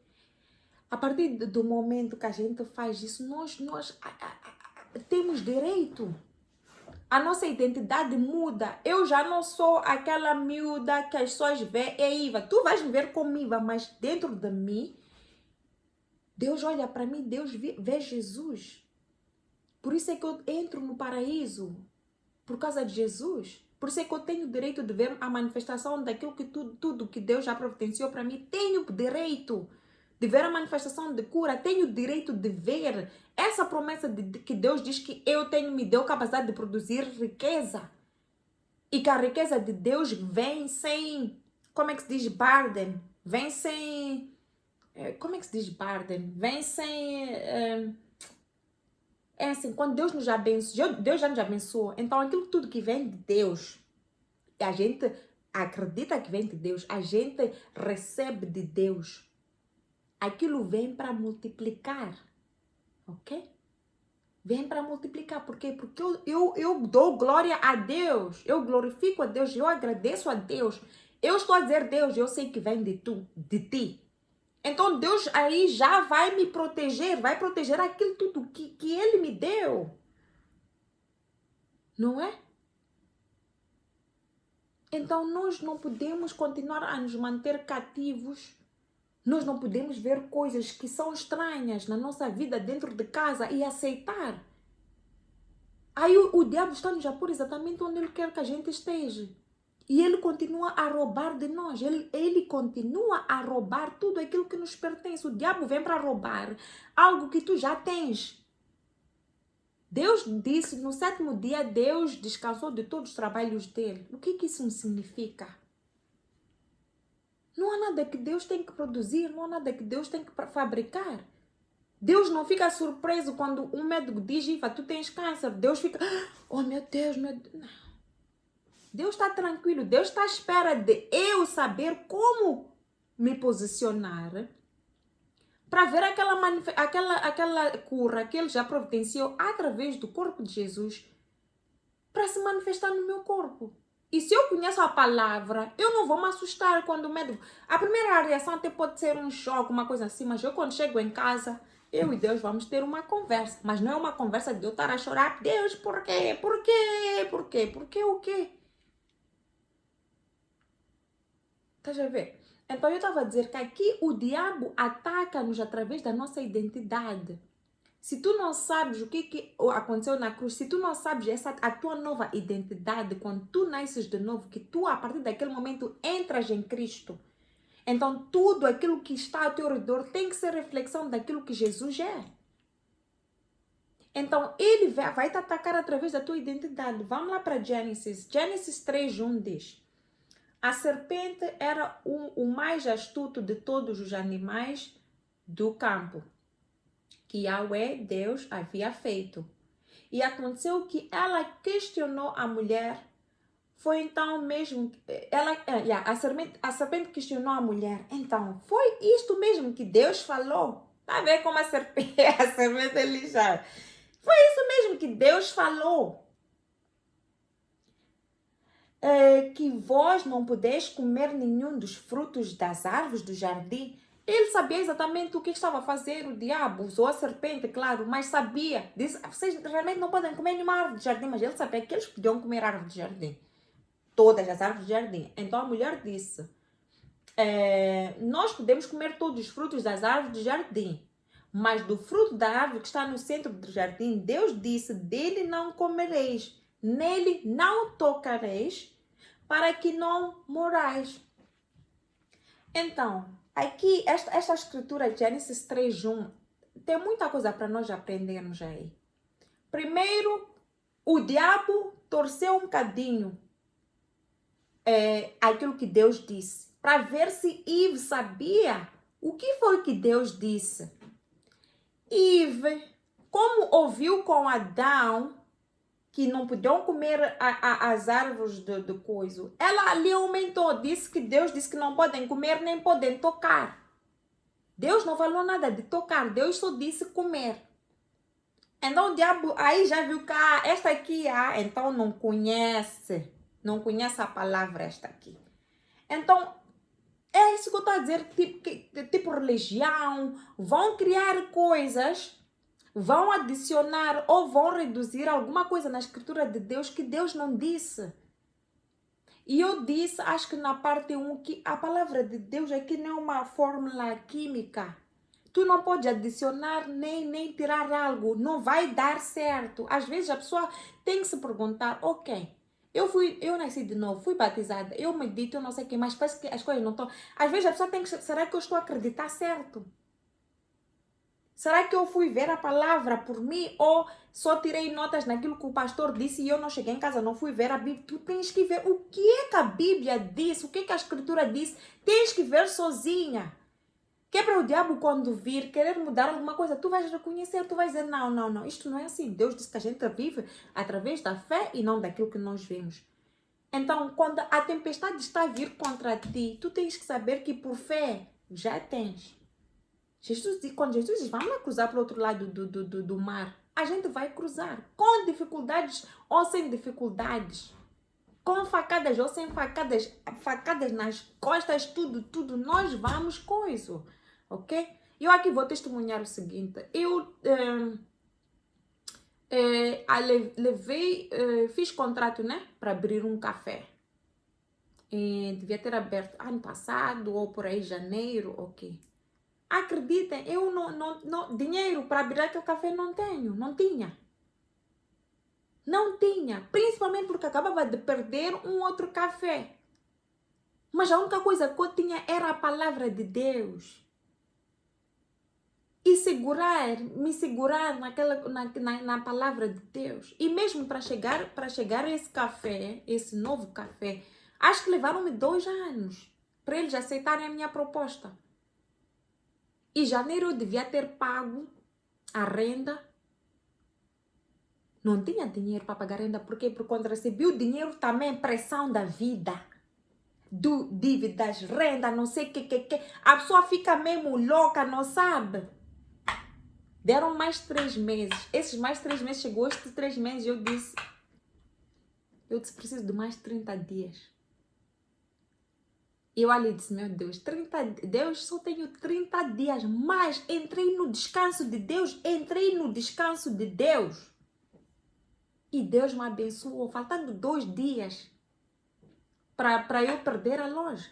A partir do momento que a gente faz isso, nós temos direito. A nossa identidade muda. Eu já não sou aquela miúda que as pessoas veem, é Iva. Tu vais me ver como Iva, mas dentro de mim, Deus olha para mim, Deus vê Jesus. Por isso é que eu entro no paraíso, por causa de Jesus. Por isso é que eu tenho o direito de ver a manifestação daquilo que tudo que Deus já providenciou para mim. Tenho direito de ver a manifestação de cura. Tenho o direito de ver essa promessa de que Deus diz que me deu capacidade de produzir riqueza. E que a riqueza de Deus vem sem, como é que se diz, burden? Vem sem, como é que se diz burden? Vem sem... É assim, quando Deus nos abençoa, Deus já nos abençoou, então aquilo tudo que vem de Deus, a gente acredita que vem de Deus, a gente recebe de Deus, aquilo vem para multiplicar, ok? Vem para multiplicar, por quê? Porque eu dou glória a Deus, eu glorifico a Deus, eu agradeço a Deus, eu estou a dizer, Deus, eu sei que vem de ti. Então Deus aí já vai me proteger, vai proteger aquilo tudo que Ele me deu. Não é? Então nós não podemos continuar a nos manter cativos. Nós não podemos ver coisas que são estranhas na nossa vida dentro de casa e aceitar. Aí o diabo está-nos a pôr exatamente onde ele quer que a gente esteja. E ele continua a roubar de nós. Ele continua a roubar tudo aquilo que nos pertence. O diabo vem para roubar algo que tu já tens. Deus disse, no 7º dia, Deus descansou de todos os trabalhos dele. O que isso significa? Não há nada que Deus tem que produzir, não há nada que Deus tem que fabricar. Deus não fica surpreso quando um médico diz, Iva, tu tens câncer. Deus fica, oh meu Deus, meu Deus. Não. Deus está tranquilo, Deus está à espera de eu saber como me posicionar para ver aquela cura que Ele já providenciou através do corpo de Jesus para se manifestar no meu corpo. E se eu conheço a palavra, eu não vou me assustar quando o médico... A primeira reação até pode ser um choque, uma coisa assim, mas eu quando chego em casa, eu e Deus vamos ter uma conversa. Mas não é uma conversa de eu estar a chorar, Deus, por quê? Por quê? Por quê? Por quê o quê? Estás a ver? Então eu estava a dizer que aqui o diabo ataca-nos através da nossa identidade. Se tu não sabes o que aconteceu na cruz, se tu não sabes a tua nova identidade, quando tu nasces de novo, que tu a partir daquele momento entras em Cristo, então tudo aquilo que está ao teu redor tem que ser reflexão daquilo que Jesus é. Então, ele vai te atacar através da tua identidade. Vamos lá para Gênesis. Gênesis 3:1 diz: a serpente era o mais astuto de todos os animais do campo que Yahweh, Deus, havia feito. E aconteceu que ela questionou a mulher. Foi então mesmo, a serpente questionou a mulher. Então, foi isto mesmo que Deus falou? Tá vendo como a serpente é ligeira? Foi isso mesmo que Deus falou. Que vós não podeis comer nenhum dos frutos das árvores do jardim. Ele sabia exatamente o que estava a fazer, o diabo usou a serpente, claro, mas sabia. Disse, vocês realmente não podem comer nenhuma árvore de jardim, mas ele sabia que eles podiam comer árvore de jardim. Todas as árvores de jardim. Então a mulher disse, nós podemos comer todos os frutos das árvores de jardim, mas do fruto da árvore que está no centro do jardim, Deus disse, dele não comereis, nele não tocareis, para que não morais. Então, aqui, esta escritura, Gênesis 3:1, tem muita coisa para nós aprendermos aí. Primeiro, o diabo torceu um bocadinho aquilo que Deus disse, para ver se Eve sabia o que foi que Deus disse. Eve, como ouviu com Adão que não podiam comer as árvores do coiso, ela ali aumentou, disse que Deus disse que não podem comer nem podem tocar. Deus não falou nada de tocar, Deus só disse comer. Então o diabo aí já viu que esta aqui, então não conhece a palavra esta aqui. Então, é isso que eu estou a dizer, tipo religião, vão criar coisas, vão adicionar ou vão reduzir alguma coisa na escritura de Deus que Deus não disse. E eu disse, acho que na parte 1, que a palavra de Deus aqui não é uma fórmula química. Tu não pode adicionar nem tirar algo, não vai dar certo. Às vezes a pessoa tem que se perguntar, ok, eu nasci de novo, fui batizada, eu medito, eu não sei o que, mas parece que as coisas não estão... Às vezes a pessoa tem que... Será que eu estou a acreditar certo? Será que eu fui ver a palavra por mim ou só tirei notas naquilo que o pastor disse e eu não cheguei em casa, não fui ver a Bíblia? Tu tens que ver o que é que a Bíblia diz, o que é que a escritura diz. Tens que ver sozinha. Que é para o diabo quando vir, querer mudar alguma coisa, tu vais reconhecer, tu vais dizer, não, isto não é assim. Deus disse que a gente vive através da fé e não daquilo que nós vemos. Então, quando a tempestade está a vir contra ti, tu tens que saber que por fé já tens. Quando Jesus diz, vamos lá cruzar para o outro lado do mar, a gente vai cruzar, com dificuldades ou sem dificuldades, com facadas ou sem facadas, facadas nas costas, tudo, nós vamos com isso, ok? Eu aqui vou testemunhar o seguinte, eu fiz contrato, né, para abrir um café, devia ter aberto ano passado ou por aí, janeiro, ok. Acreditem, eu não dinheiro para abrir aquele café não tinha. Não tinha, principalmente porque acabava de perder um outro café. Mas a única coisa que eu tinha era a palavra de Deus. E me segurar na palavra de Deus. E mesmo para chegar a esse café, esse novo café, acho que levaram-me 2 anos para eles aceitarem a minha proposta. Em janeiro eu devia ter pago a renda. Não tinha dinheiro para pagar a renda. Por quê? Porque quando recebi o dinheiro também, pressão da vida. Dívidas, renda, não sei o que. A pessoa fica mesmo louca, não sabe? Deram mais 3 meses. Esses mais 3 meses, chegou estes 3 meses, eu disse, preciso de mais 30 dias. Eu ali disse, meu Deus, Deus, só tenho 30 dias, mas entrei no descanso de Deus, E Deus me abençoou, faltando 2 dias para eu perder a loja.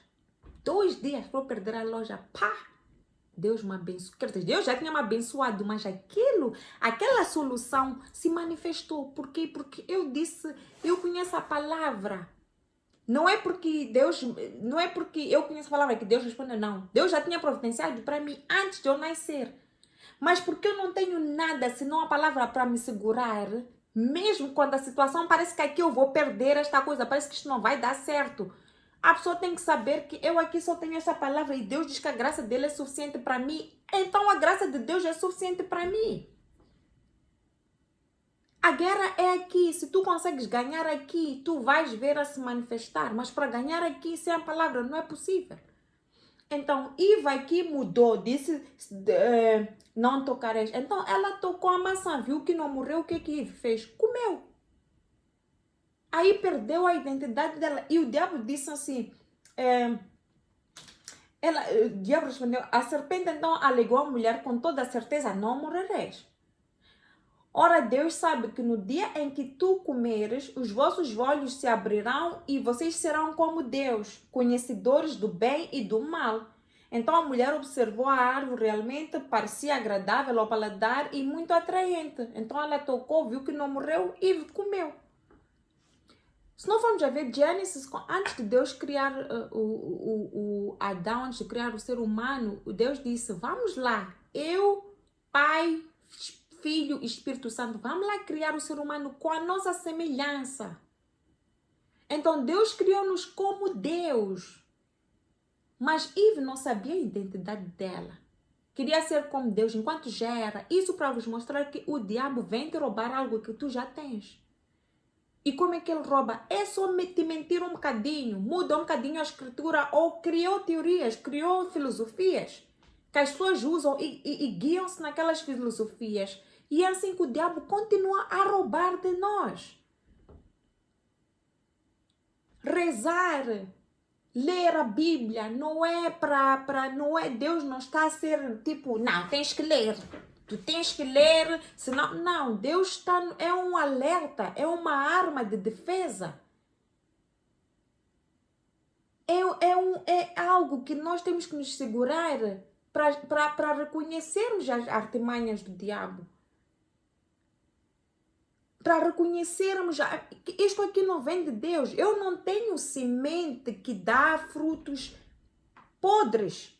2 dias para eu perder a loja, pá! Deus me abençoou. Quer dizer, Deus já tinha me abençoado, mas aquela solução se manifestou. Por quê? Porque eu disse, eu conheço a palavra. Não é porque eu conheço a palavra que Deus responde, não. Deus já tinha providenciado para mim antes de eu nascer. Mas porque eu não tenho nada senão a palavra para me segurar, mesmo quando a situação parece que aqui eu vou perder esta coisa, parece que isto não vai dar certo. A pessoa tem que saber que eu aqui só tenho esta palavra e Deus diz que a graça dele é suficiente para mim. Então a graça de Deus é suficiente para mim. A guerra é aqui. Se tu consegues ganhar aqui, tu vais ver a se manifestar. Mas para ganhar aqui sem a palavra não é possível. Então, Eva aqui mudou, disse não tocareis. Então, ela tocou a maçã, viu que não morreu, o que que Eva fez? Comeu. Aí perdeu a identidade dela. E o diabo disse assim, o diabo respondeu, a serpente então alegou à mulher com toda a certeza, não morrereis. Ora, Deus sabe que no dia em que tu comeres, os vossos olhos se abrirão e vocês serão como Deus, conhecedores do bem e do mal. Então a mulher observou a árvore, realmente parecia agradável ao paladar e muito atraente. Então ela tocou, viu que não morreu e comeu. Se não formos a ver Gênesis, antes de Deus criar o Adão, antes de criar o ser humano, Deus disse, vamos lá, eu, Pai, Filho e Espírito Santo, vamos lá criar o ser humano com a nossa semelhança. Então Deus criou-nos como Deus. Mas Eve não sabia a identidade dela. Queria ser como Deus enquanto já era. Isso para vos mostrar que o diabo vem te roubar algo que tu já tens. E como é que ele rouba? É só te mentir um bocadinho, muda um bocadinho a escritura ou criou teorias, criou filosofias que as pessoas usam e guiam-se naquelas filosofias. E é assim que o diabo continua a roubar de nós. Rezar, ler a Bíblia, não é não é, Deus não está a ser tipo, não, tens que ler. Tu tens que ler, senão... Não, Deus está... É um alerta, é uma arma de defesa. É algo que nós temos que nos segurar para reconhecermos as artimanhas do diabo. Para reconhecermos que isto aqui não vem de Deus. Eu não tenho semente que dá frutos podres.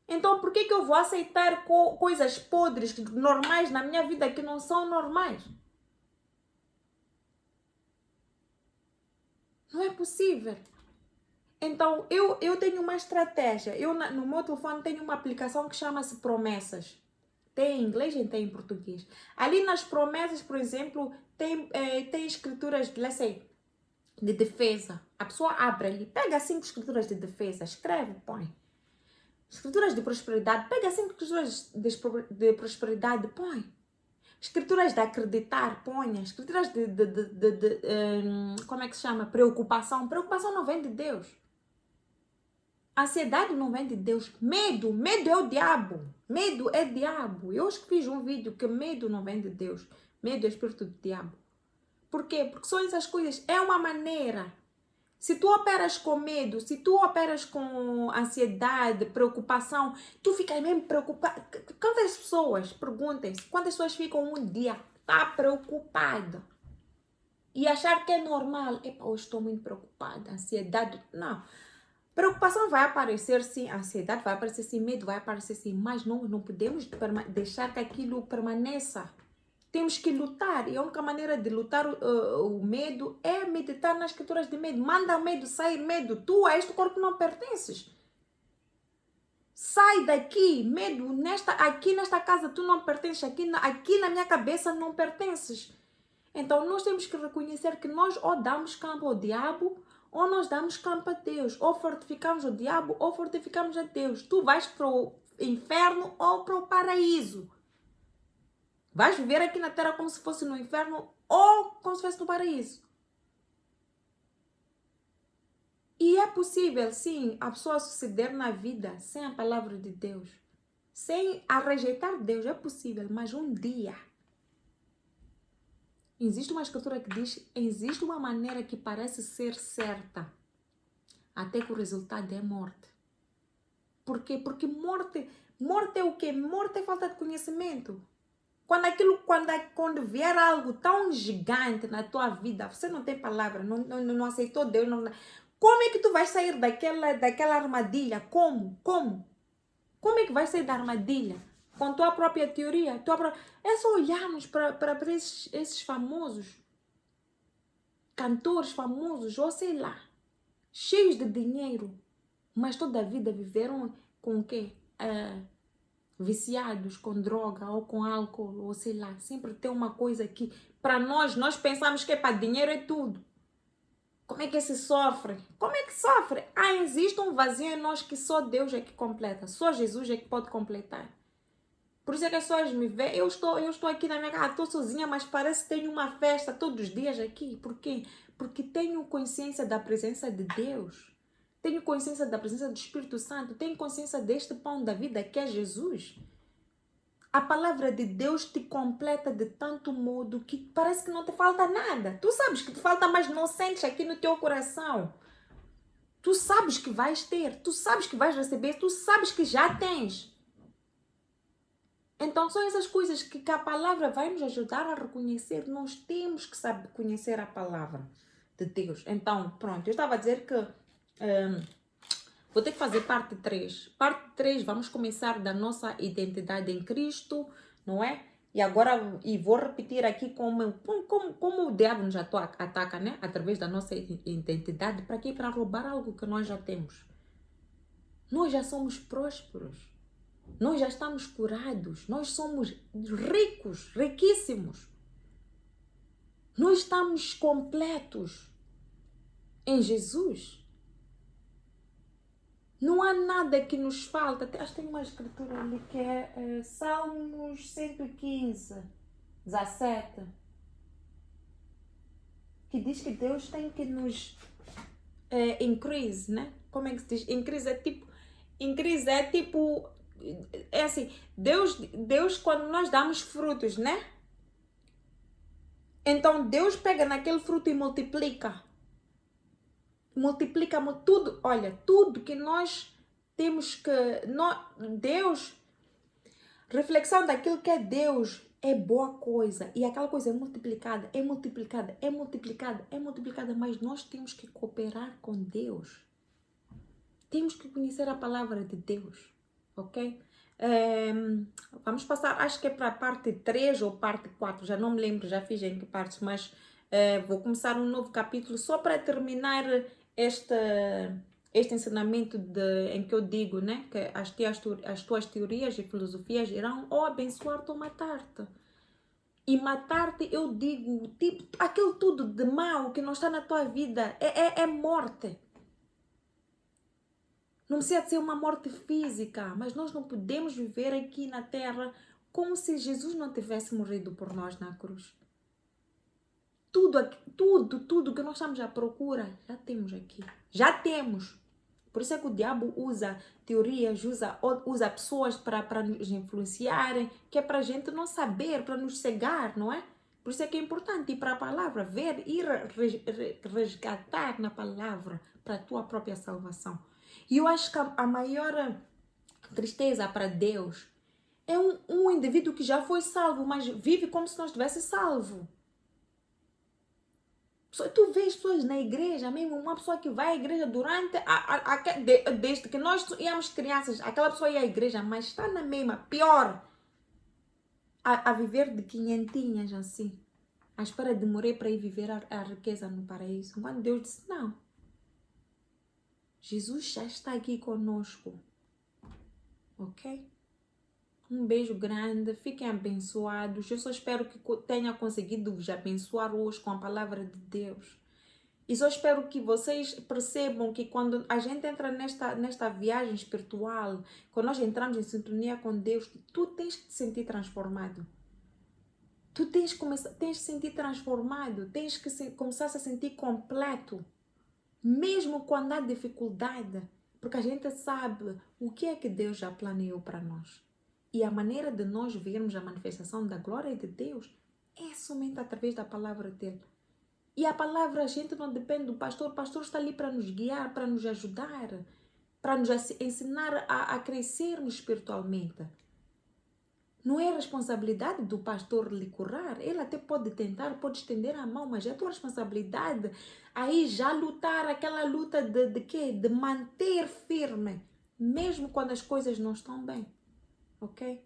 Então, por que eu vou aceitar coisas podres, normais na minha vida que não são normais? Não é possível. Então, eu tenho uma estratégia. No meu telefone tenho uma aplicação que chama-se Promessas. Tem em inglês e tem em português. Ali nas promessas, por exemplo, tem escrituras, de defesa. A pessoa abre ali, pega 5 escrituras de defesa, escreve, põe. Escrituras de prosperidade, pega 5 escrituras de prosperidade, põe. Escrituras de acreditar, ponha. Escrituras como é que se chama? Preocupação. Preocupação não vem de Deus. Ansiedade não vem de Deus. Medo é o diabo. Medo é diabo. Eu acho que fiz um vídeo que medo não vem de Deus. Medo é espírito do diabo. Por quê? Porque são essas coisas. É uma maneira. Se tu operas com medo, se tu operas com ansiedade, preocupação, tu ficas mesmo preocupado. Quantas pessoas, perguntem-se, quantas pessoas ficam um dia preocupada e achar que é normal? Epa, hoje estou muito preocupada, ansiedade. Não. Preocupação vai aparecer sim, ansiedade vai aparecer sim, medo vai aparecer sim, mas não podemos deixar que aquilo permaneça. Temos que lutar, e a única maneira de lutar o medo é meditar nas escrituras de medo. Manda o medo sair, medo. Tu a este corpo não pertences. Sai daqui, medo, aqui nesta casa tu não pertences, aqui na minha cabeça não pertences. Então nós temos que reconhecer que nós ou damos campo ao diabo, ou nós damos campo a Deus. Ou fortificamos o diabo, ou fortificamos a Deus. Tu vais para o inferno ou para o paraíso. Vais viver aqui na terra como se fosse no inferno ou como se fosse no paraíso. E é possível, sim, a pessoa suceder na vida sem a palavra de Deus. Sem a rejeitar Deus, é possível, mas um dia. Existe uma escritura que diz, existe uma maneira que parece ser certa, até que o resultado é morte. Por quê? Porque morte é o quê? Morte é falta de conhecimento. Quando vier algo tão gigante na tua vida, você não tem palavra, não aceitou Deus, como é que tu vais sair daquela armadilha? Como? Como é que vai sair da armadilha? com tua própria teoria. É só olharmos para esses famosos, cantores famosos, ou sei lá, cheios de dinheiro, mas toda a vida viveram com o quê? Viciados com droga ou com álcool, ou sei lá, sempre tem uma coisa que, para nós pensamos que para dinheiro é tudo. Como é que se sofre? Como é que sofre? Existe um vazio em nós que só Deus é que completa, só Jesus é que pode completar. Por isso é que as pessoas me veem, eu estou aqui na minha casa, estou sozinha, mas parece que tenho uma festa todos os dias aqui. Por quê? Porque tenho consciência da presença de Deus. Tenho consciência da presença do Espírito Santo. Tenho consciência deste pão da vida que é Jesus. A palavra de Deus te completa de tanto modo que parece que não te falta nada. Tu sabes que te falta, mas não sentes aqui no teu coração. Tu sabes que vais ter, tu sabes que vais receber, tu sabes que já tens. Então são essas coisas que a palavra vai nos ajudar a reconhecer. Nós temos que saber conhecer a palavra de Deus. Então, pronto, eu estava a dizer que vou ter que fazer parte 3. Parte 3, vamos começar da nossa identidade em Cristo, não é? E agora, vou repetir aqui como o diabo nos ataca, né? Através da nossa identidade. Para quê? Para roubar algo que nós já temos. Nós já somos prósperos. Nós já estamos curados. Nós somos ricos, riquíssimos. Nós estamos completos em Jesus. Não há nada que nos falta. Acho que tem uma escritura ali que é Salmos 115, 17. Que diz que Deus tem que nos increase, né? Como é que se diz? Increase é tipo, é assim, Deus quando nós damos frutos, né? Então Deus pega naquele fruto e multiplica tudo. Olha, tudo que nós temos que... Deus, reflexão daquilo que é Deus, é boa coisa. E aquela coisa é multiplicada, mas nós temos que cooperar com Deus. Temos que conhecer a palavra de Deus, ok? Vamos passar, acho que é para a parte 3 ou parte 4, já não me lembro, já fiz em que partes, mas vou começar um novo capítulo só para terminar este ensinamento em que eu digo, né, que as tuas teorias e filosofias irão ou abençoar-te ou matar-te. E matar-te, eu digo, tipo, aquilo tudo de mal que não está na tua vida é morte. Não precisa ser uma morte física, mas nós não podemos viver aqui na terra como se Jesus não tivesse morrido por nós na cruz. Tudo que nós estamos à procura, já temos aqui. Já temos. Por isso é que o diabo usa teorias, usa pessoas para nos influenciarem, que é para a gente não saber, para nos cegar, não é? Por isso é que é importante ir para a palavra, ver, ir resgatar na palavra para a tua própria salvação. E eu acho que a maior tristeza para Deus é um indivíduo que já foi salvo, mas vive como se não estivesse salvo. Tu vês pessoas na igreja mesmo, uma pessoa que vai à igreja durante, desde que nós íamos crianças, aquela pessoa ia à igreja, mas está na mesma, pior, a viver de quinhentinhas assim, à espera de morrer para ir viver a riqueza no paraíso. Quando Deus disse, não, Jesus já está aqui conosco, ok? Um beijo grande, fiquem abençoados. Eu só espero que tenha conseguido vos abençoar hoje com a palavra de Deus. E só espero que vocês percebam que quando a gente entra nesta viagem espiritual, quando nós entramos em sintonia com Deus, tu tens que te sentir transformado. Tu tens que te sentir transformado, tens que começar a se sentir completo. Mesmo quando há dificuldade, porque a gente sabe o que é que Deus já planeou para nós. E a maneira de nós vermos a manifestação da glória de Deus é somente através da palavra dele. E a palavra, a gente não depende do pastor. O pastor está ali para nos guiar, para nos ajudar, para nos ensinar a crescermos espiritualmente. Não é responsabilidade do pastor lhe curar. Ele até pode tentar, pode estender a mão, mas é a tua responsabilidade aí já lutar aquela luta de quê? De manter firme, mesmo quando as coisas não estão bem. Ok?